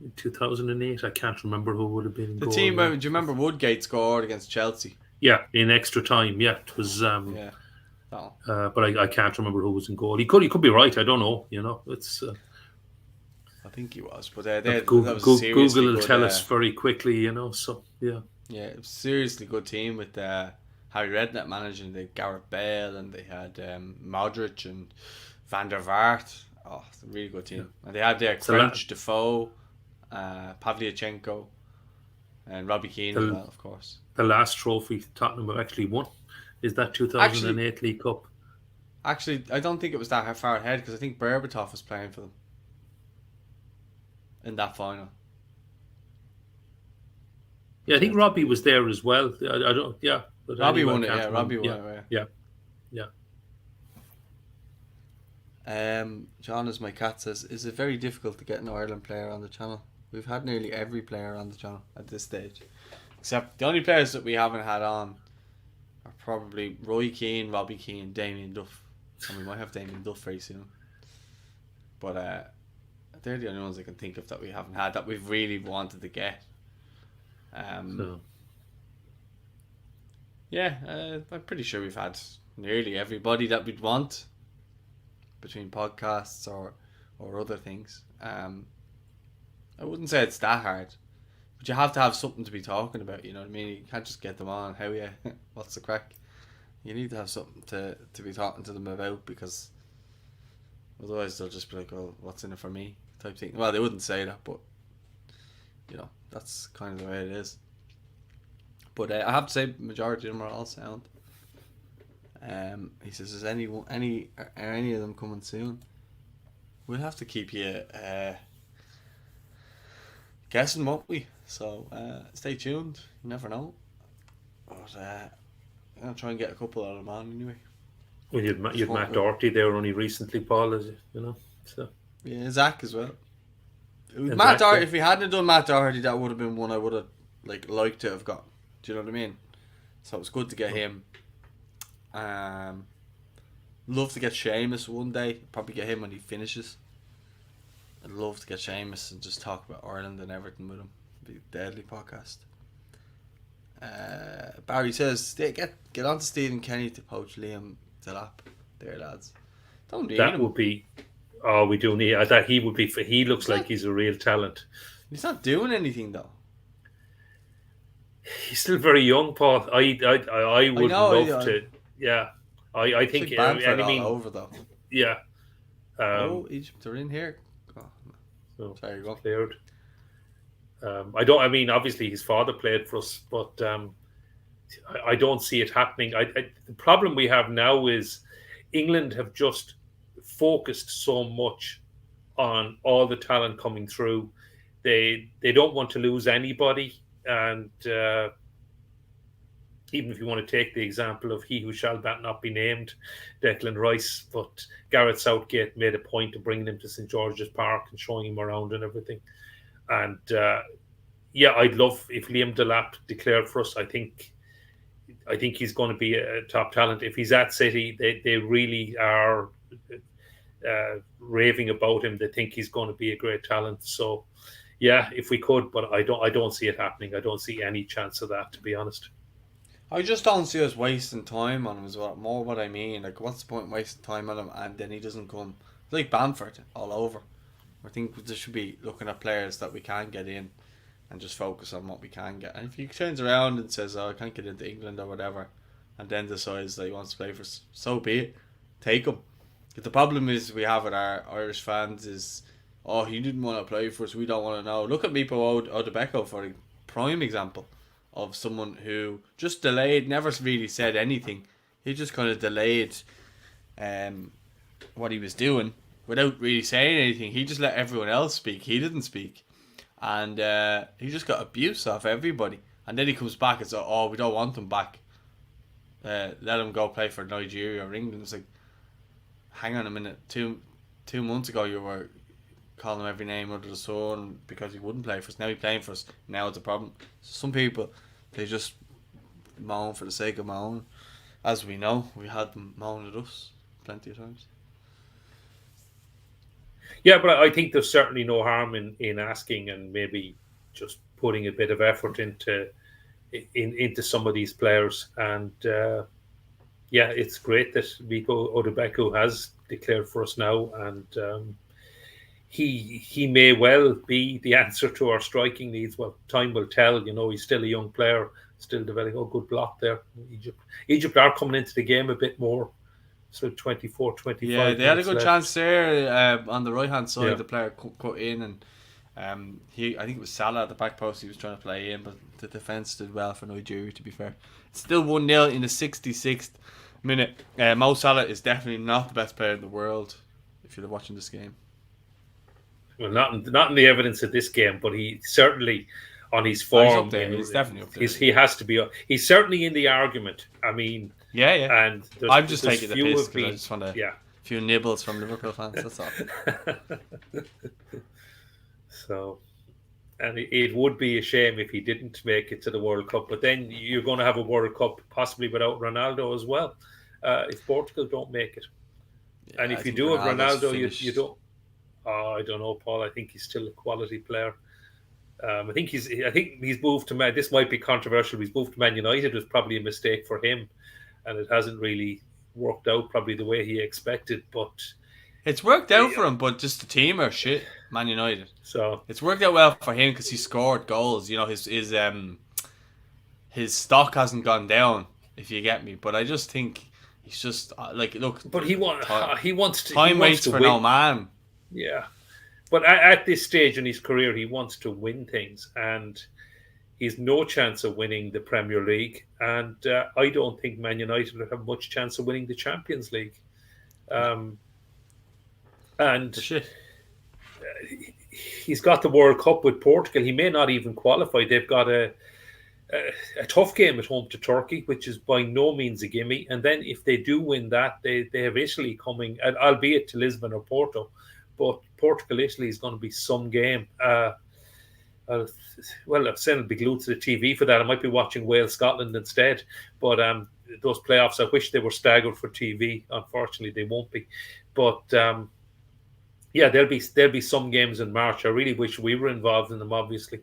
In 2008, I can't remember who would have been in the goal. Team. Do you remember Woodgate scored against Chelsea? Yeah, in extra time. Yeah, it was. Yeah. Oh. But I can't remember who was in goal. He could be right. I don't know. You know, it's. I think he was, but Google will tell us very quickly. You know, so yeah. Yeah, it was a seriously good team with Harry Redknapp managing. They had Gareth Bale and they had Modric and Van der Vaart. Oh, it's a really good team. Yeah. And they had their Crouch, Defoe, Pavlyuchenko, and Robbie Keane as well, of course. The last trophy Tottenham have actually won is that 2008 League Cup. Actually, I don't think it was that far ahead because I think Berbatov was playing for them in that final. Yeah, I think Robbie was there as well. I don't. Yeah, but Robbie won it. Yeah, Robbie won it. Yeah. John, as my cat says, is it very difficult to get an Ireland player on the channel? We've had nearly every player on the channel at this stage, except the only players that we haven't had on are probably Roy Keane, Robbie Keane, Damien Duff, and we might have Damien Duff very soon. But they're the only ones I can think of that we haven't had that we've really wanted to get. Um, yeah, I'm pretty sure we've had nearly everybody that we'd want between podcasts or other things. I wouldn't say it's that hard, but you have to have something to be talking about. You know what I mean? You can't just get them on. How yeah, what's the crack? You need to have something to be talking to them about, because otherwise they'll just be like, "Oh, what's in it for me?" type thing. Well, they wouldn't say that, but that's kind of the way it is. But I have to say, majority of them are all sound. He says, "Is are any of them coming soon?" We'll have to keep you guessing, won't we? So stay tuned. You never know. But I'm gonna try and get a couple out of them on anyway. Well, you'd Matt Doherty there only recently, Paul, as you know. So yeah, Zach as well. Matt Doherty. If we hadn't done Matt Doherty, that would have been one I would have liked to have got. Do you know what I mean? So it was good to get him. Love to get Seamus one day. Probably get him when he finishes. I'd love to get Seamus and just talk about Ireland and everything with him. It'd be a deadly podcast. Barry says, get on to Stephen Kenny to poach Liam Delap. There, lads. Don't need him. Would be. Oh, we do need. I thought he would be. He looks like he's a real talent. He's not doing anything though. He's still very young, Paul. I would love to. Yeah, I think. All over though. Yeah. Egypt are in here. Oh, so there you go. Cleared. I mean, obviously his father played for us, but I don't see it happening. The problem we have now is England have just focused so much on all the talent coming through. They don't want to lose anybody, and even if you want to take the example of he who shall not be named, Declan Rice, but Gareth Southgate made a point of bringing him to St George's Park and showing him around and everything. And I'd love if Liam Delap declared for us. I think he's going to be a top talent. If he's at City, they really are raving about him. They think he's going to be a great talent. So, yeah, if we could, but I don't see it happening. I don't see any chance of that, to be honest. I just don't see us wasting time on him. Is what I mean. Like, what's the point of wasting time on him and then he doesn't come? It's like Bamford all over. I think we just should be looking at players that we can get in and just focus on what we can get. And if he turns around and says, "Oh, I can't get into England" or whatever, and then decides that he wants to play for us, so be it. Take him. But the problem is we have with our Irish fans is, "Oh, he didn't want to play for us. We don't want to know." Look at Mipo Odebeko for a prime example of someone who just delayed, never really said anything. He just kind of delayed what he was doing without really saying anything. He just let everyone else speak. He didn't speak. And he just got abuse off everybody. And then he comes back and says, "Oh, we don't want him back. Let him go play for Nigeria or England." It's like, hang on a minute. Two months ago you were calling him every name under the sun because he wouldn't play for us. Now he's playing for us. Now it's a problem. Some people, they just moan for the sake of moan. As we know, we had them moan at us plenty of times. Yeah, but I think there's certainly no harm in asking and maybe just putting a bit of effort into some of these players. And it's great that Mipo Odebeko has declared for us now, and he may well be the answer to our striking needs. Well, time will tell. He's still a young player, still developing. Good block there. Egypt are coming into the game a bit more. So 24, 25. Yeah, they had a good left. chance there on the right hand side. Yeah. The player cut in, and I think it was Salah at the back post. He was trying to play in, but the defence did well for Nigeria. To be fair, it's still 1-0 in the 66th minute. Mo Salah is definitely not the best player in the world. If you're watching this game, well, not in the evidence of this game, but he certainly on his form. He's up there. He's definitely up there. He has to be. He's certainly in the argument. I mean. Yeah. And I'm just taking the piss because I just want a few nibbles from Liverpool fans. That's all. So, and it would be a shame if he didn't make it to the World Cup. But then you're going to have a World Cup possibly without Ronaldo as well, if Portugal don't make it. Yeah, and if you do have Ronaldo, you don't. I don't know, Paul. I think he's still a quality player. I think he's moved to Man. This might be controversial. He's moved to Man United was probably a mistake for him, and it hasn't really worked out probably the way he expected. But It's worked out yeah, for him, but just the team are shit. Man United. so It's worked out well for him because he scored goals. You know, his stock hasn't gone down. If you get me, but I just think he's just like look. but Time, he wants to time waits for win. no man. Yeah, but at this stage in his career, he wants to win things, and he's no chance of winning the Premier League. And I don't think Man United will have much chance of winning the Champions League. No, Um, and the shit. he's got the World Cup with Portugal. He may not even qualify. They've got a tough game at home to Turkey, which is by no means a gimme. And then if they do win that, they have Italy coming, albeit to Lisbon or Porto. But Portugal Italy is going to be some game. Well, I've said I'll be glued to the TV for that. I might be watching Wales Scotland instead. But those playoffs, I wish they were staggered for TV. Unfortunately, they won't be. But yeah, there'll be some games in March. I really wish we were involved in them, obviously.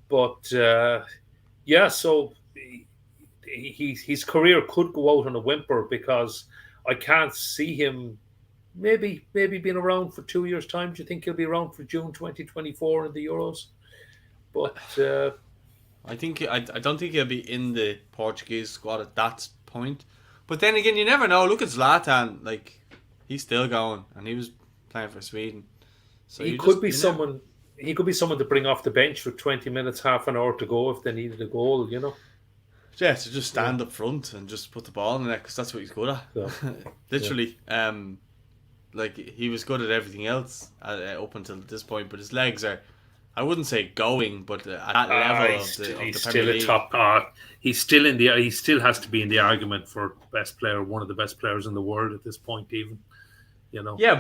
But yeah, so his career could go out on a whimper because I can't see him maybe being around for 2 years' time. Do you think he'll be around for June 2024 in the Euros? But I don't think he'll be in the Portuguese squad at that point. But then again, you never know. Look at Zlatan. Like he's still going, and he was playing for Sweden. So he could be someone. He could be someone to bring off the bench for 20 minutes, half an hour to go if they needed a goal. Yeah, to just stand up front and just put the ball in the net because that's what he's good at. So, Literally, like he was good at everything else up until this point, but his legs are, I wouldn't say going, but at that level he's of the still Premier a League. top. He's still in the. He still has to be in the argument for best player, one of the best players in the world at this point, even. Yeah,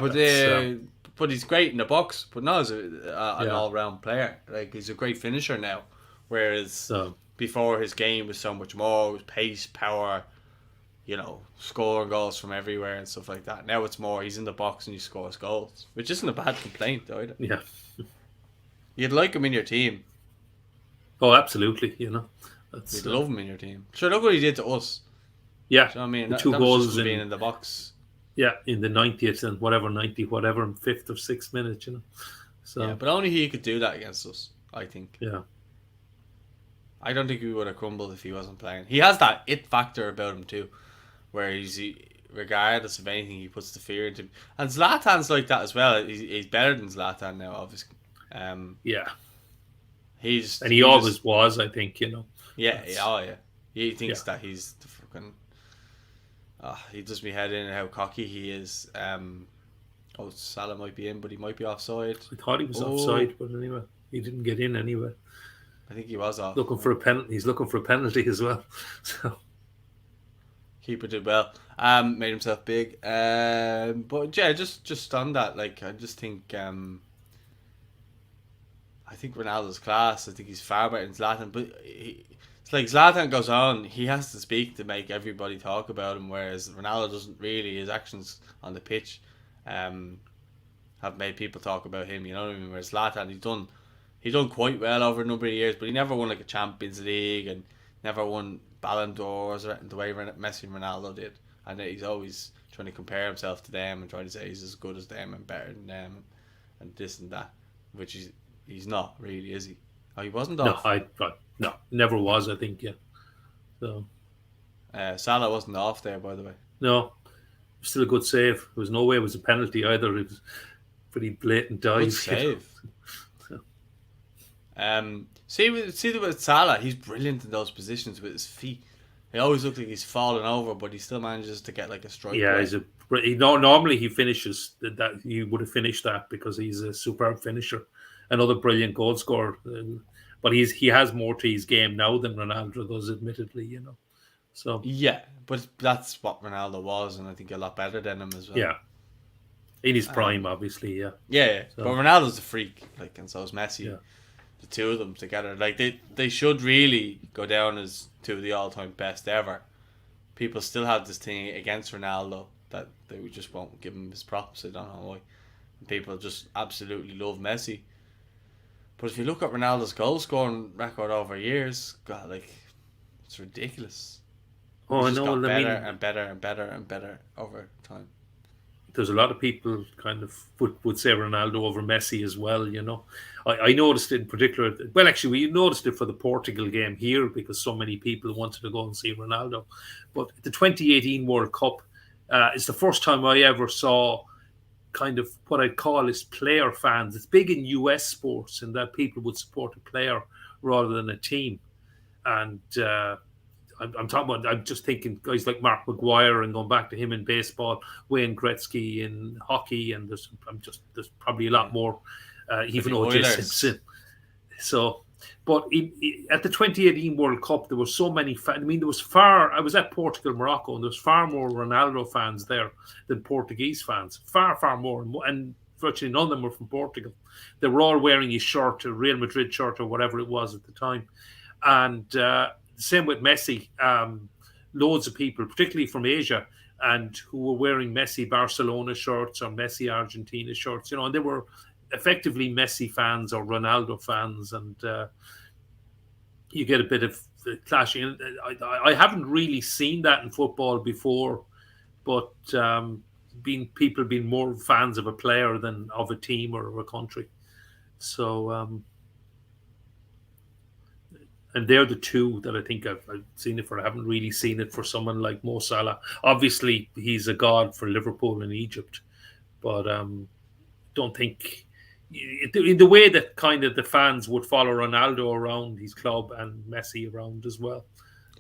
but he's great in the box, but not as an all-round player. Like he's a great finisher now, whereas before his game was so much more. It was pace, power, scoring goals from everywhere and stuff like that. Now it's more he's in the box and he scores goals, which isn't a bad complaint either. Yeah, you'd like him in your team. Oh, absolutely. You'd love him in your team. Sure, look what he did to us. Yeah, do you know what I mean? The two goals being in the box. Yeah, in the 90th and whatever, and 5th or 6th minute, So yeah, but only he could do that against us, I think. Yeah. I don't think we would have crumbled if he wasn't playing. He has that it factor about him too, where regardless of anything, he puts the fear into him. And Zlatan's like that as well. He's better than Zlatan now, obviously. Yeah. He always was, I think, Yeah, yeah. He thinks that he's the fucking... he does me head in how cocky he is. Salah might be in, but he might be offside. I thought he was offside, but anyway, he didn't get in anyway. I think he was off. Looking for a penalty. He's looking for a penalty as well. So keeper did well. Made himself big. But yeah, just on that, like I just think I think Ronaldo's class. I think he's far better than Zlatan, but it's like Zlatan goes on, he has to speak to make everybody talk about him, whereas Ronaldo doesn't really. His actions on the pitch have made people talk about him, you know what I mean? Whereas Zlatan, he's done quite well over a number of years, but he never won like a Champions League and never won Ballon d'Ors or the way Messi and Ronaldo did. And he's always trying to compare himself to them and trying to say he's as good as them and better than them and this and that, which he's not really, is he? Oh, he wasn't off. No, never was, I think, yeah. So Salah wasn't off there, by the way. No, still a good save. There was no way it was a penalty either. It was pretty blatant dive. Good save. See with Salah, he's brilliant in those positions with his feet. He always looks like he's falling over, but he still manages to get like a strike. Yeah, normally he finishes that. He would have finished that because he's a superb finisher, another brilliant goal scorer. But he has more to his game now than Ronaldo does, admittedly, So yeah, but that's what Ronaldo was, and I think a lot better than him as well. Yeah, in his prime, obviously. Yeah. Yeah. So. But Ronaldo's a freak, like, and so is Messi. Yeah. The two of them together, like they should really go down as two of the all-time best ever. People still have this thing against Ronaldo that they just won't give him his props. I don't know why. People just absolutely love Messi. But if you look at Ronaldo's goal scoring record over years, God, like it's ridiculous. He's Oh just got no, I better mean, and better and better and better over time. there's a lot of people kind of would say Ronaldo over Messi as well. I noticed it in particular. Well, actually, we noticed it for the Portugal game here because so many people wanted to go and see Ronaldo. But the 2018 World Cup is the first time I ever saw kind of what I'd call is player fans. It's big in US sports in that people would support a player rather than a team. And I'm talking about. I'm just thinking guys like Mark Maguire and going back to him in baseball, Wayne Gretzky in hockey, and there's probably a lot Yeah. more. But Even the O.J. Oilers, Simpson. So, but at the 2018 World Cup, there were so many. I mean, there was far. I was at Portugal, Morocco, and there was far more Ronaldo fans there than Portuguese fans. Far, far more, and virtually none of them were from Portugal. They were all wearing his shirt, a Real Madrid shirt, or whatever it was at the time, and. Same with Messi. Loads of people, particularly from Asia, and who were wearing Messi Barcelona shirts or Messi Argentina shirts, and they were effectively Messi fans or Ronaldo fans, and you get a bit of clashing. I haven't really seen that in football before, but people being more fans of a player than of a team or a country. So. And they're the two that I think I've seen it for. I haven't really seen it for someone like Mo Salah. Obviously, he's a god for Liverpool and Egypt, but don't think in the way that kind of the fans would follow Ronaldo around his club and Messi around as well.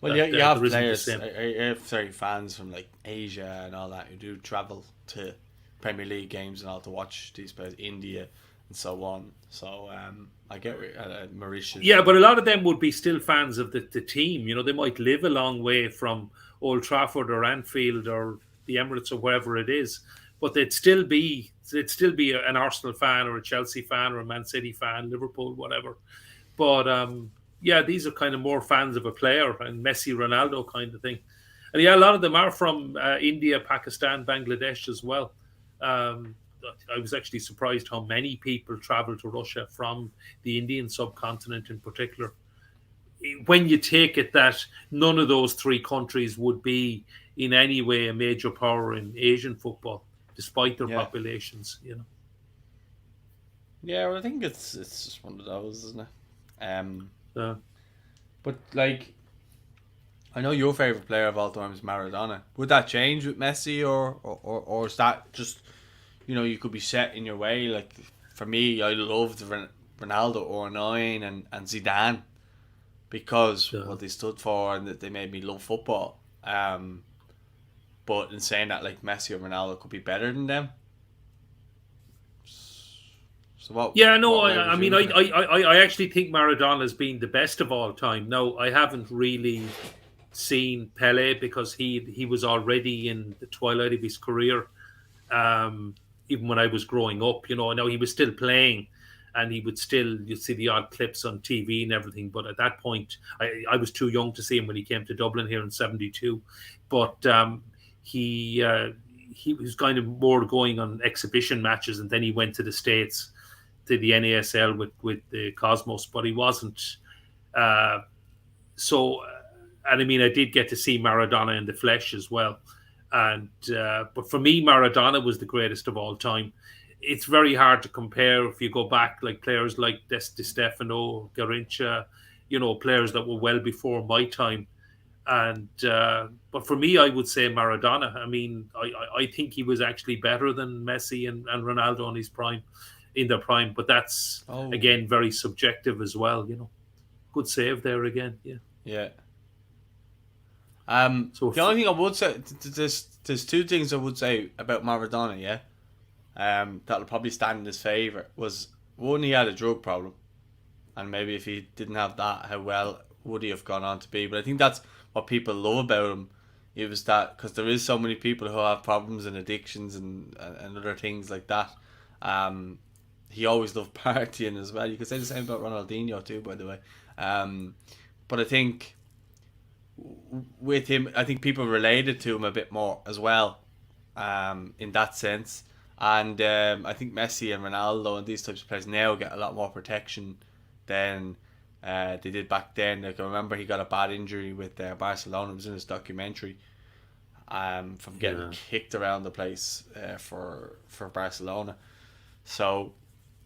well, That you have there isn't the players, same. sorry, fans from like Asia and all that who do travel to Premier League games and all to watch these players, India and so on. So I get Mauritius. Yeah, but a lot of them would be still fans of the team. They might live a long way from Old Trafford or Anfield or the Emirates or wherever it is, but they'd still be an Arsenal fan or a Chelsea fan or a Man City fan, Liverpool, whatever. But yeah, these are kind of more fans of a player and Messi, Ronaldo kind of thing. And yeah, a lot of them are from India, Pakistan, Bangladesh as well. Um, I was actually surprised how many people travel to Russia from the Indian subcontinent in particular. When you take it that none of those three countries would be in any way a major power in Asian football, despite their Yeah, populations. yeah. Well, I think it's just one of those, isn't it? Um, Uh, but like, I know your favorite player of all time is Maradona. Would that change with Messi, or is that just you could be set in your way? Like for me, I loved Ronaldo '09 and Zidane because uh, what they stood for and that they made me love football. But in saying that, like Messi or Ronaldo could be better than them. So yeah, no, what way I would you mean, look I, at it? I, I I actually think Maradona's been the best of all time. No, I haven't really seen Pele because he was already in the twilight of his career. um, Even when I was growing up. Now he was still playing, and he would still you'd see the odd clips on TV and everything. But at that point, I was too young to see him when he came to Dublin here in '72. But he was kind of more going on exhibition matches, and then he went to the States to the NASL with the Cosmos, but he wasn't. Uh, so, and I mean, I did get to see Maradona in the flesh as well. And but for me, Maradona was the greatest of all time. It's very hard to compare if you go back, like players like Di Stefano, Garincha, players that were well before my time. And but for me, I would say Maradona. I mean, I think he was actually better than Messi and Ronaldo in their prime. But that's Oh, again very subjective as well. Good save there again. Yeah. yeah. So The only thing I would say, there's two things I would say about Maradona. Yeah. That'll probably stand in his favour was one, he had a drug problem, and maybe if he didn't have that, how well would he have gone on to be? But I think that's what people love about him. It was that because there is so many people who have problems and addictions and other things like that. Um, he always loved partying as well. You could say the same about Ronaldinho too, by the way. Um, but I think with him, I think people related to him a bit more as well. In that sense, And I think Messi and Ronaldo and these types of players now get a lot more protection than they did back then. Like I remember he got a bad injury with Barcelona. It was in his documentary. From getting kicked around the place for Barcelona. So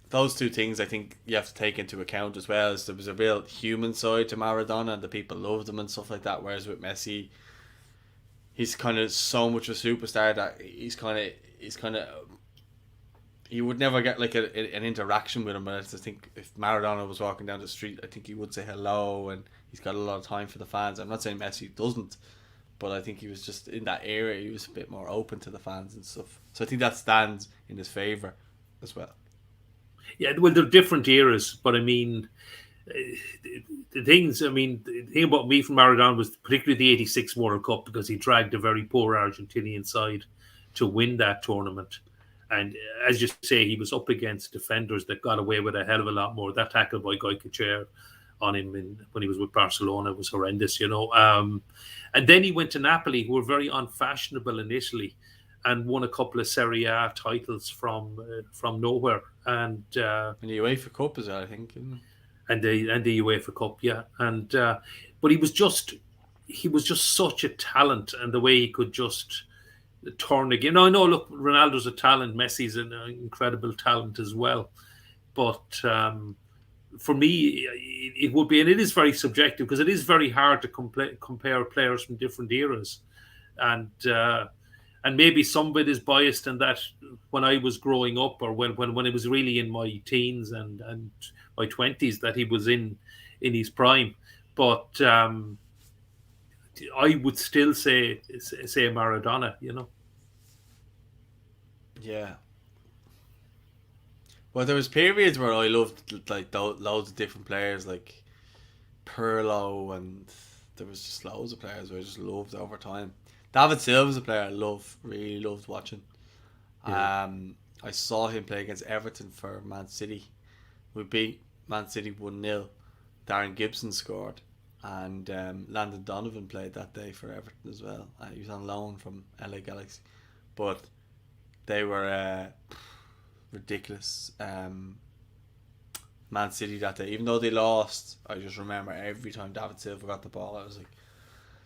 those two things I think you have to take into account as well. As there was a real human side to Maradona and the people loved him and stuff like that. Whereas with Messi, he's kind of so much a superstar that he's kind of you would never get like an interaction with him. But I think if Maradona was walking down the street, I think he would say hello, and he's got a lot of time for the fans. I'm not saying Messi doesn't, but I think he was just in that era. He was a bit more open to the fans and stuff. So I think that stands in his favour as well. Yeah, well, they're different eras, but I mean, the things. I mean, the thing about me from Maradona was particularly the '86 World Cup, because he dragged a very poor Argentinian side to win that tournament. And as you say, he was up against defenders that got away with a hell of a lot more. That tackle by Goalkeeper on him when he was with Barcelona was horrendous, And then he went to Napoli, who were very unfashionable in Italy, and won a couple of Serie A titles from nowhere. And the UEFA Cup as well, I think. And the UEFA Cup, yeah. And but he was just such a talent, and the way he could just turn again. Now I know, look, Ronaldo's a talent, Messi's an incredible talent as well, but for me, it would be, and it is very subjective, because it is very hard to compare players from different eras, and maybe some of it is biased in that when I was growing up, or when it was really in my teens and my 20s, that he was in his prime, but I would still say Maradona, Yeah. Well, there was periods where I loved like loads of different players, like Pirlo, and there was just loads of players where I just loved over time. David Silva's a player I really loved watching. Yeah. I saw him play against Everton for Man City. We beat Man City 1-0. Darren Gibson scored, and Landon Donovan played that day for Everton as well. He was on loan from LA Galaxy, but they were ridiculous. Man City that day, even though they lost, I just remember every time David Silva got the ball, I was like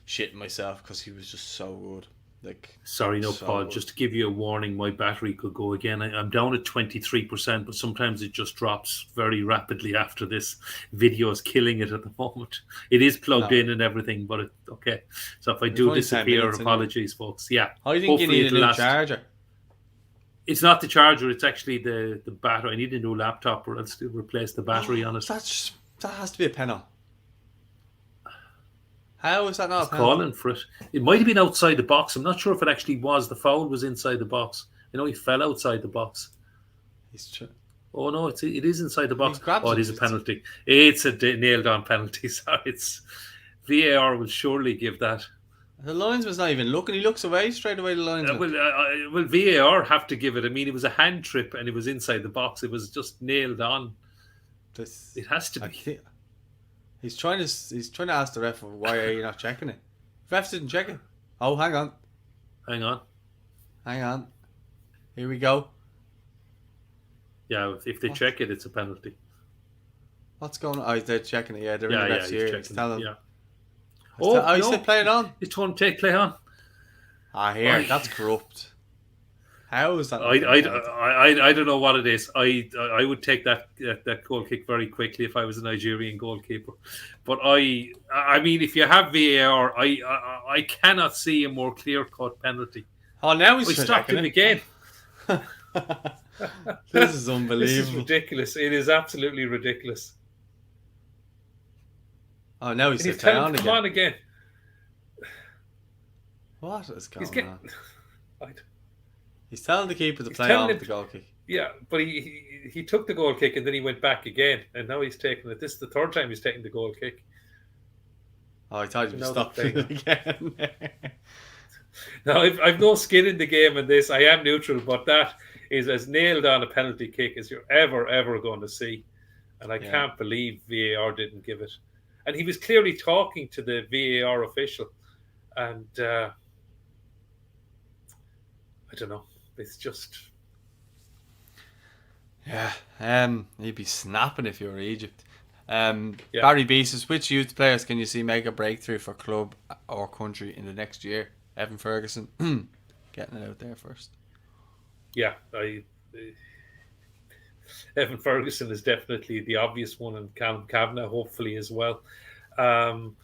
shitting myself because he was just so good. Like, sorry, no, so Paul. good. Just to give you a warning, my battery could go again. I'm down at 23%, but sometimes it just drops very rapidly after this. Video is killing it at the moment. It is plugged in and everything, but okay. So if I do disappear, apologies, folks. Yeah. How do you think you need a new charger? It's not the charger. It's actually the battery. I need a new laptop, or else to replace the battery on it. That has to be a penalty. How is that not a penalty? Calling for it. It might have been outside the box. I'm not sure if it actually was. The foul was inside the box. I know he fell outside the box. He's true. Oh no, it is inside the box. Oh, it is a penalty. It's a nailed-on penalty. Sorry, it's VAR will surely give that. The linesman's not even looking. He looks away straight away. The linesman. Well, VAR have to give it. I mean, it was a hand trip and it was inside the box. It was just nailed on. It has to be. He's trying to ask the ref, why are you not checking it? Refs didn't check it. Oh, hang on. Here we go. Yeah, if they check it, it's a penalty. What's going on? Oh, they're checking it. Yeah, they're in the refs here. He's telling them. Yeah. He said play it on. He's told him to play on. Here, that's corrupt. How is that? I don't know what it is. I would take that goal kick very quickly if I was a Nigerian goalkeeper. But I mean, if you have VAR, I cannot see a more clear cut penalty. Oh, now he's stopped him again. This is unbelievable. This is ridiculous. It is absolutely ridiculous. Oh, now he's telling him, come on again. What is going on? Right. He's telling the keeper to play on the goal kick. Yeah, but he took the goal kick and then he went back again, and now he's taking it. This is the third time he's taking the goal kick. Oh, I thought you stopped it again. Now, I've no skin in the game in this. I am neutral, but that is as nailed on a penalty kick as you're ever going to see. And I can't believe VAR didn't give it. And he was clearly talking to the VAR official. And I don't know. It's just He'd be snapping if you were Egypt. Yeah. Barry B says, which youth players can you see make a breakthrough for club or country in the next year? Evan Ferguson, getting it out there first. Yeah, Evan Ferguson is definitely the obvious one, and Callum Kavanagh hopefully as well. Um,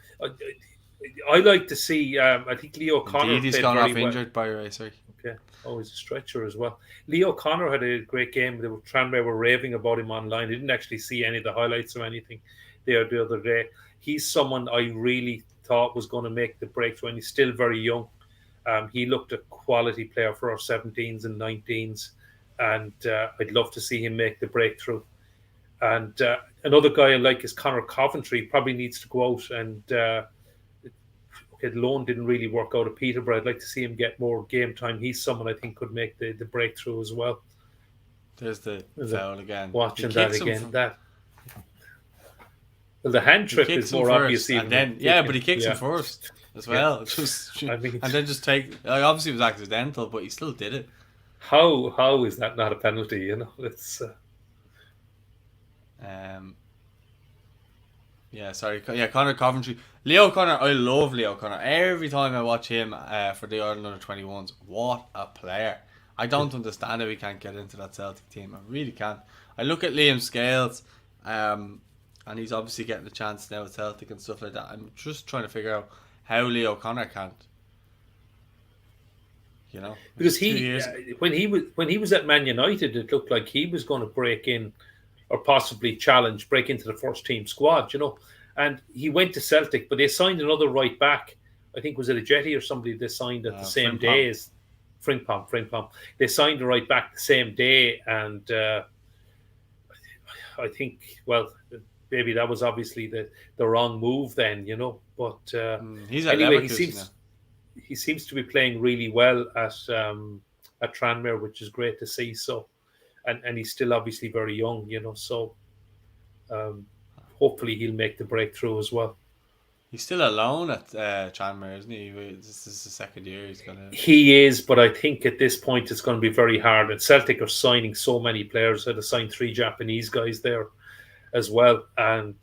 I like to see. I think Leo O'Connor Indeed, he's played gone very off well. injured by your way, sorry. Okay. Oh, he's a stretcher as well. Leo O'Connor had a great game. Tranmere were raving about him online. I didn't actually see any of the highlights or anything there the other day. He's someone I really thought was going to make the breakthrough, and he's still very young. He looked a quality player for our 17s and 19s, and I'd love to see him make the breakthrough. And another guy I like is Connor Coventry. Probably needs to go out and the loan didn't really work out at Peterborough. I'd like to see him get more game time. He's someone I think could make the breakthrough as well. There's the foul again. Watching that again. Well, the hand trip is more obvious. And then, but he kicks him first as well. Yeah. And then just obviously it was accidental, but he still did it. How is that not a penalty? You know, it's. Connor Coventry. Leo Connor, I love Leo Connor. Every time I watch him for the Ireland under-21s, what a player. I don't understand how he can't get into that Celtic team. I really can't. I look at Liam Scales, and he's obviously getting a chance now at Celtic and stuff like that. I'm just trying to figure out how Leo Connor can't. You know, because when he was at Man United, it looked like he was going to break in or possibly break into the first team squad, you know. And he went to Celtic, but they signed another right back. I think was it a Jetty or somebody they signed at the same day as Frimpong. They signed a right back the same day, and I think, well, maybe that was obviously the wrong move then, you know. But anyway, he seems to be playing really well at Tranmere, which is great to see. So. And he's still obviously very young, you know, so hopefully he'll make the breakthrough as well. He's still alone at Tranmere, isn't he? This is the second year he's going to... He is, but I think at this point it's going to be very hard. And Celtic are signing so many players. They signed 3 Japanese guys there as well. And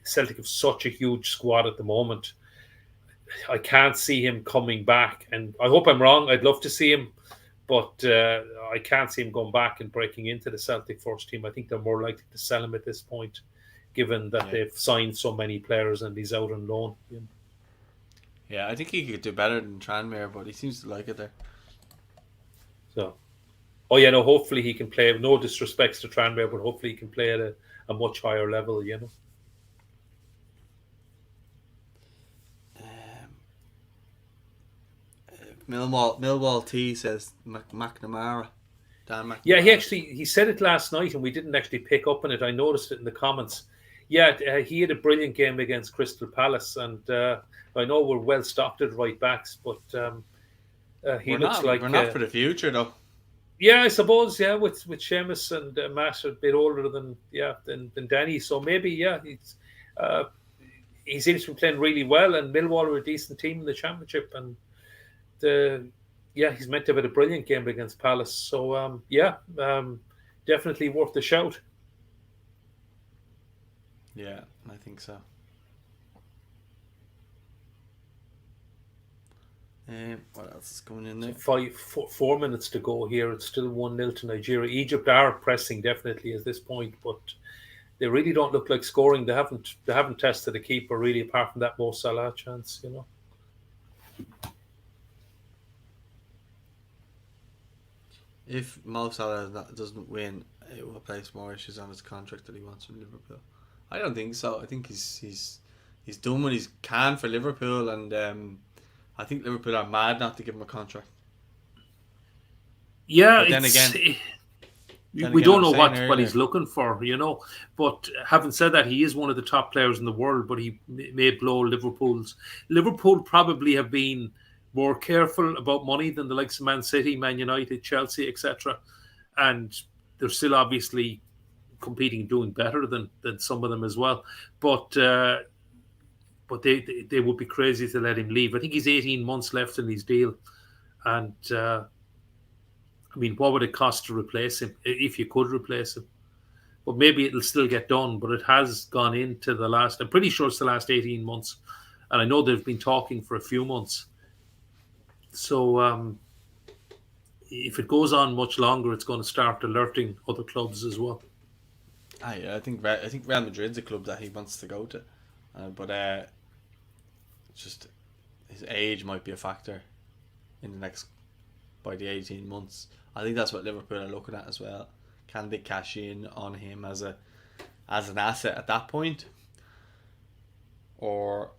Celtic have such a huge squad at the moment. I can't see him coming back. And I hope I'm wrong. I'd love to see him. But I can't see him going back and breaking into the Celtic first team. I think they're more likely to sell him at this point, given that they've signed so many players and he's out on loan. You know? Yeah, I think he could do better than Tranmere, but he seems to like it there. So, hopefully he can play. No disrespects to Tranmere, but hopefully he can play at a much higher level, you know. Millwall T says McNamara. Dan McNamara. Yeah, he said it last night, and we didn't actually pick up on it. I noticed it in the comments. Yeah, he had a brilliant game against Crystal Palace, and I know we're well stocked at right backs, but he looks like we're not for the future though. Yeah, I suppose. Yeah, with Seamus and Matt a bit older than Danny, so maybe he seems to be playing really well, and Millwall are a decent team in the Championship, and. He's meant to have had a brilliant game against Palace. So, definitely worth the shout. Yeah, I think so. What else is going in there? 4 minutes to go here. It's still 1-0 to Nigeria. Egypt are pressing definitely at this point, but they really don't look like scoring. They haven't tested a keeper really, apart from that Mo Salah chance, you know. If Mo Salah doesn't win, it will place more issues on his contract that he wants from Liverpool. I don't think so. I think he's done what he can for Liverpool, and I think Liverpool are mad not to give him a contract. Yeah, we don't know what he's looking for, you know. But having said that, he is one of the top players in the world, but he may blow Liverpool probably have been more careful about money than the likes of Man City, Man United, Chelsea, etc. And they're still obviously competing, doing better than some of them as well. But they would be crazy to let him leave. I think he's 18 months left in his deal, and mean, what would it cost to replace him if you could replace him? But maybe it'll still get done. But it has gone into the last. I'm pretty sure it's the last 18 months, and I know they've been talking for a few months. So if it goes on much longer, it's going to start alerting other clubs as well. Yeah, I think Real Madrid's a club that he wants to go to, but just his age might be a factor in by the 18 months. I think that's what Liverpool are looking at as well. Can they cash in on him as an asset at that point, or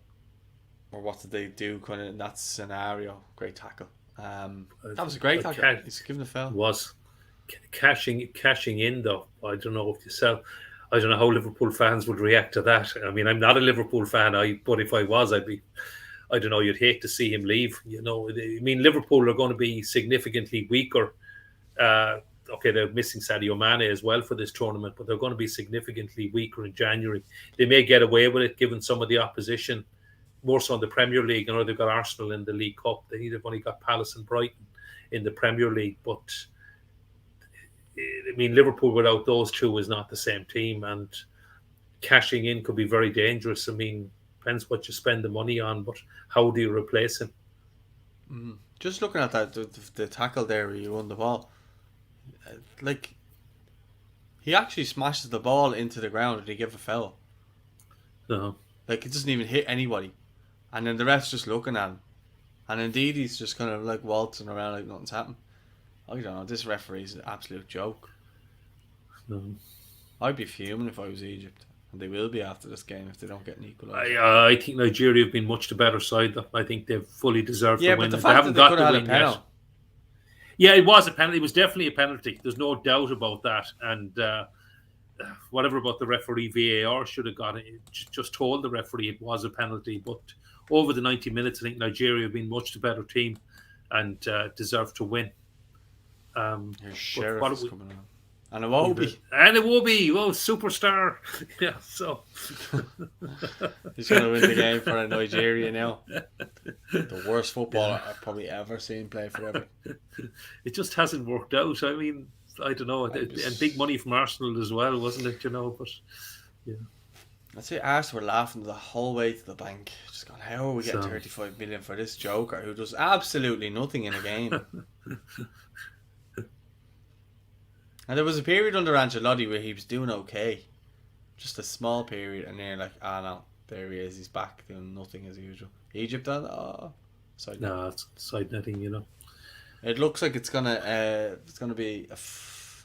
what did they do kind of in that scenario? Great tackle. That was a great tackle. He's given a foul. Was cashing in though. I don't know how Liverpool fans would react to that. I mean, I'm not a Liverpool fan, but if I was, I'd be. I don't know. You'd hate to see him leave. You know, I mean, Liverpool are going to be significantly weaker. Okay, they're missing Sadio Mane as well for this tournament, but they're going to be significantly weaker in January. They may get away with it given some of the opposition, more so in the Premier League. I know they've got Arsenal in the League Cup. They've only got Palace and Brighton in the Premier League. But, I mean, Liverpool without those two is not the same team, and cashing in could be very dangerous. I mean, depends what you spend the money on, but how do you replace him? Just looking at that, the tackle there where you won the ball, like, he actually smashes the ball into the ground and he give a foul. Uh-huh. Like, it doesn't even hit anybody. And then the ref's just looking at him. And indeed, he's just kind of like waltzing around like nothing's happened. I don't know, this referee's an absolute joke. I'd be fuming if I was Egypt. And they will be after this game if they don't get an equaliser. I think Nigeria have been much the better side, though. I think they've fully deserved the win. Yeah, but the fact that they could have had a penalty. Yeah, it was a penalty. It was definitely a penalty. There's no doubt about that. And whatever about the referee, VAR should have got it. Just told the referee it was a penalty. But over the 90 minutes, I think Nigeria have been much the better team and deserved to win. Your Sheriff is coming on. And Iwobi. Oh, superstar. Yeah, so. He's going to win the game for Nigeria now. The worst footballer I've probably ever seen play forever. It just hasn't worked out. I mean, I don't know. And big money from Arsenal as well, wasn't it? You know, but yeah. I'd say Arsenal were laughing the whole way to the bank. Just going, how are we getting 35 million for this joker who does absolutely nothing in a game? And there was a period under Ancelotti where he was doing okay. Just a small period, and they're like, no, there he is, he's back doing nothing as usual. Egypt, side net. No, it's side netting, you know. It looks like it's gonna be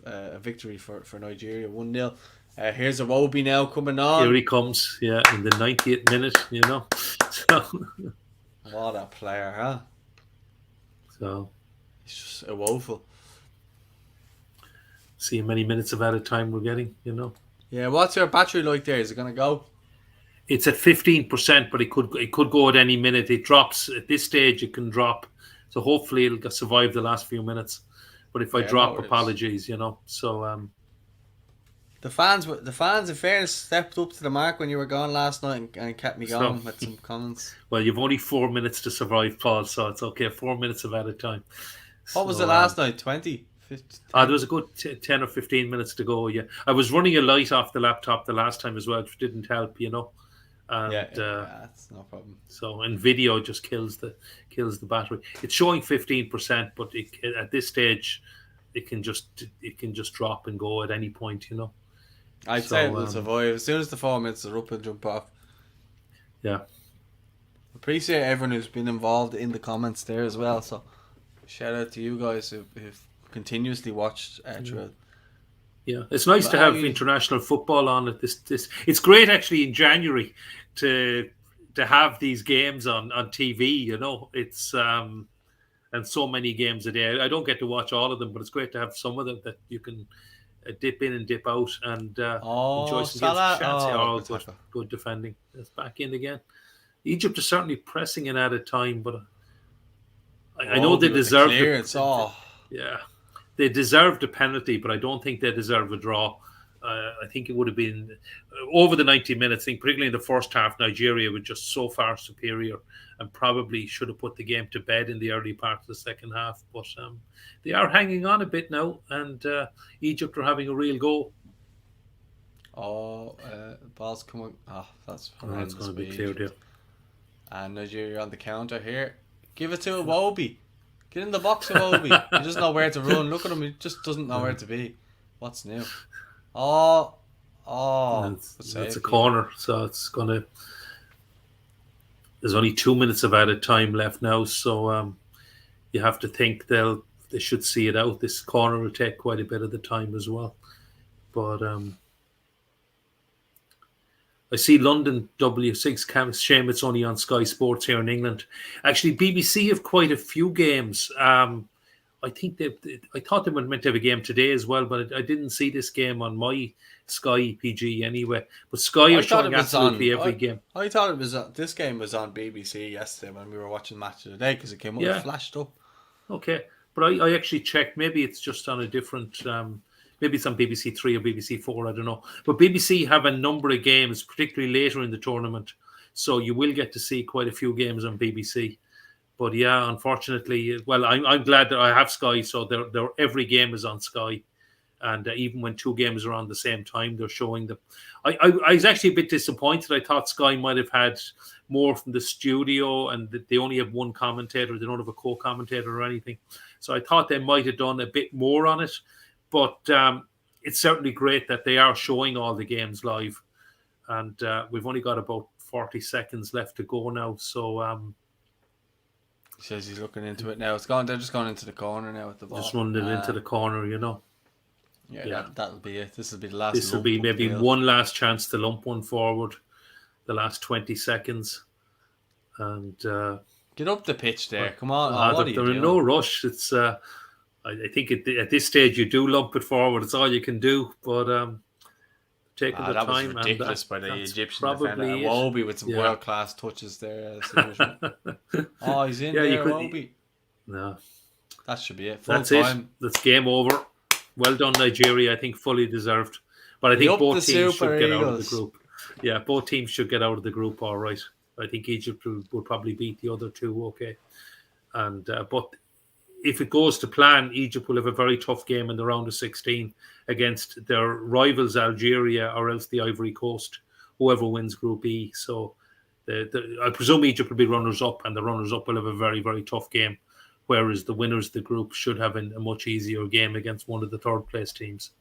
a victory for Nigeria, 1-0. Here's Iwobi now coming on. Here he comes, yeah, in the 90th minute, you know. So. What a player, huh? So. He's just woeful. See how many minutes of added time we're getting, you know. Yeah, what's your battery like there? Is it going to go? It's at 15%, but it could go at any minute. It drops at this stage. It can drop, so hopefully it'll survive the last few minutes. But if I drop, apologies, you know. So the fans, in fairness, stepped up to the mark when you were gone last night and kept me going with some comments. Well, you've only 4 minutes to survive, Paul, so it's okay. 4 minutes of added time. What was the last night? 20? 15? There was a good 10 or 15 minutes to go, yeah. I was running a light off the laptop the last time as well, which didn't help, you know. And, that's no problem. So, and video just kills the battery. It's showing 15%, but at this stage, it can just drop and go at any point, you know. I'd say it will survive. As soon as the 4 minutes are up and jump off. Yeah. Appreciate everyone who's been involved in the comments there as well. So, shout out to you guys who've continuously watched throughout. Yeah, it's nice to have international football on at this. It's great actually in January to have these games on TV. You know, it's and so many games a day. I don't get to watch all of them, but it's great to have some of them that you can dip in and dip out and enjoy some Salah. Games. Good defending. It's back in again. Egypt is certainly pressing it at a time, but I know they deserve clearance. Yeah. They deserved a penalty, but I don't think they deserve a draw. I think it would have been over the 90 minutes. I think particularly in the first half, Nigeria were just so far superior and probably should have put the game to bed in the early part of the second half. But they are hanging on a bit now, and Egypt are having a real go. Oh, ball's coming. Oh, that's Oh, it's horrendous. going to be by cleared Egypt. here. And Nigeria on the counter here. Give it to Iwobi. Get in the box, Iwobi. He doesn't know where to run. Look at him. He just doesn't know where to be. What's new? Oh, good That's a save, keeper. corner, so it's going to. There's only 2 minutes of added time left now, so you have to think they should see it out. This corner will take quite a bit of the time as well. But I see London W6 shame it's only on Sky Sports here in England. Actually, BBC have quite a few games. I think I thought they were meant to have a game today as well, but I didn't see this game on my Sky PG anyway. But Sky I are thought it showing was absolutely on. every game. I thought it was. This game was on BBC yesterday when we were watching Match of the Day because it came up. Yeah. It flashed up. Okay, but I actually checked. Maybe it's just on a different. Maybe it's on BBC Three or BBC Four. I don't know. But BBC have a number of games, particularly later in the tournament, so you will get to see quite a few games on BBC. But yeah, unfortunately, well, I'm glad that I have Sky, so every game is on Sky, and even when two games are on the same time, they're showing them. I was actually a bit disappointed. I thought Sky might have had more from the studio, and that they only have one commentator. They don't have a co-commentator or anything, so I thought they might have done a bit more on it. But it's certainly great that they are showing all the games live, and we've only got about 40 seconds left to go now, so. He says he's looking into it now. It's gone. They're just going into the corner now with the ball. Just running it into the corner, Yeah. That'll be it. This will be the last. This will be maybe one last chance to lump one forward, the last 20 seconds, and get up the pitch there. Come on, what are you they're doing? in no rush. It's I think at this stage you do lump it forward. It's all you can do, but taking the that time. was ridiculous by the Egyptian defender. Iwobi with some world class touches there. He's in there, Iwobi. No, that should be it. That's time. It. That's game over. Well done, Nigeria. I think fully deserved. But I think both teams should get out of the group. Yeah, both teams should get out of the group. All right. I think Egypt will probably beat the other two. Okay, and but. If it goes to plan, Egypt will have a very tough game in the round of 16 against their rivals Algeria or else the Ivory Coast, whoever wins Group E. So I presume Egypt will be runners-up, and the runners-up will have a very, very tough game, whereas the winners of the group should have a much easier game against one of the third-place teams.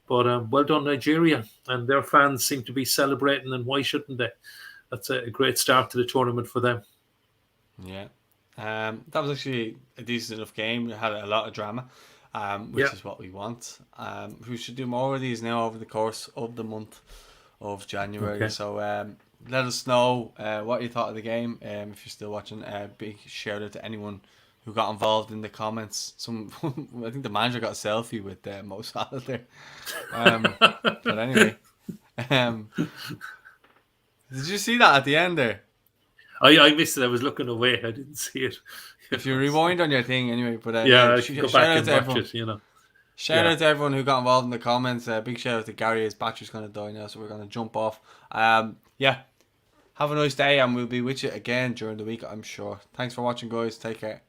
But well done, Nigeria, and their fans seem to be celebrating, and why shouldn't they? That's a great start to the tournament for them. Yeah. That was actually a decent enough game. It had a lot of drama, which is what we want. We should do more of these now over the course of the month of January. Okay. So let us know what you thought of the game. If you're still watching, big shout out to anyone who got involved in the comments. I think the manager got a selfie with Mo Salah there. But anyway, did you see that at the end there? I missed it. I was looking away. I didn't see it. If you rewind on your thing anyway, but go back and watch it. Shout out to everyone who got involved in the comments. Big shout out to Gary. His battery's going to die now, so we're going to jump off. Have a nice day, and we'll be with you again during the week, I'm sure. Thanks for watching, guys. Take care.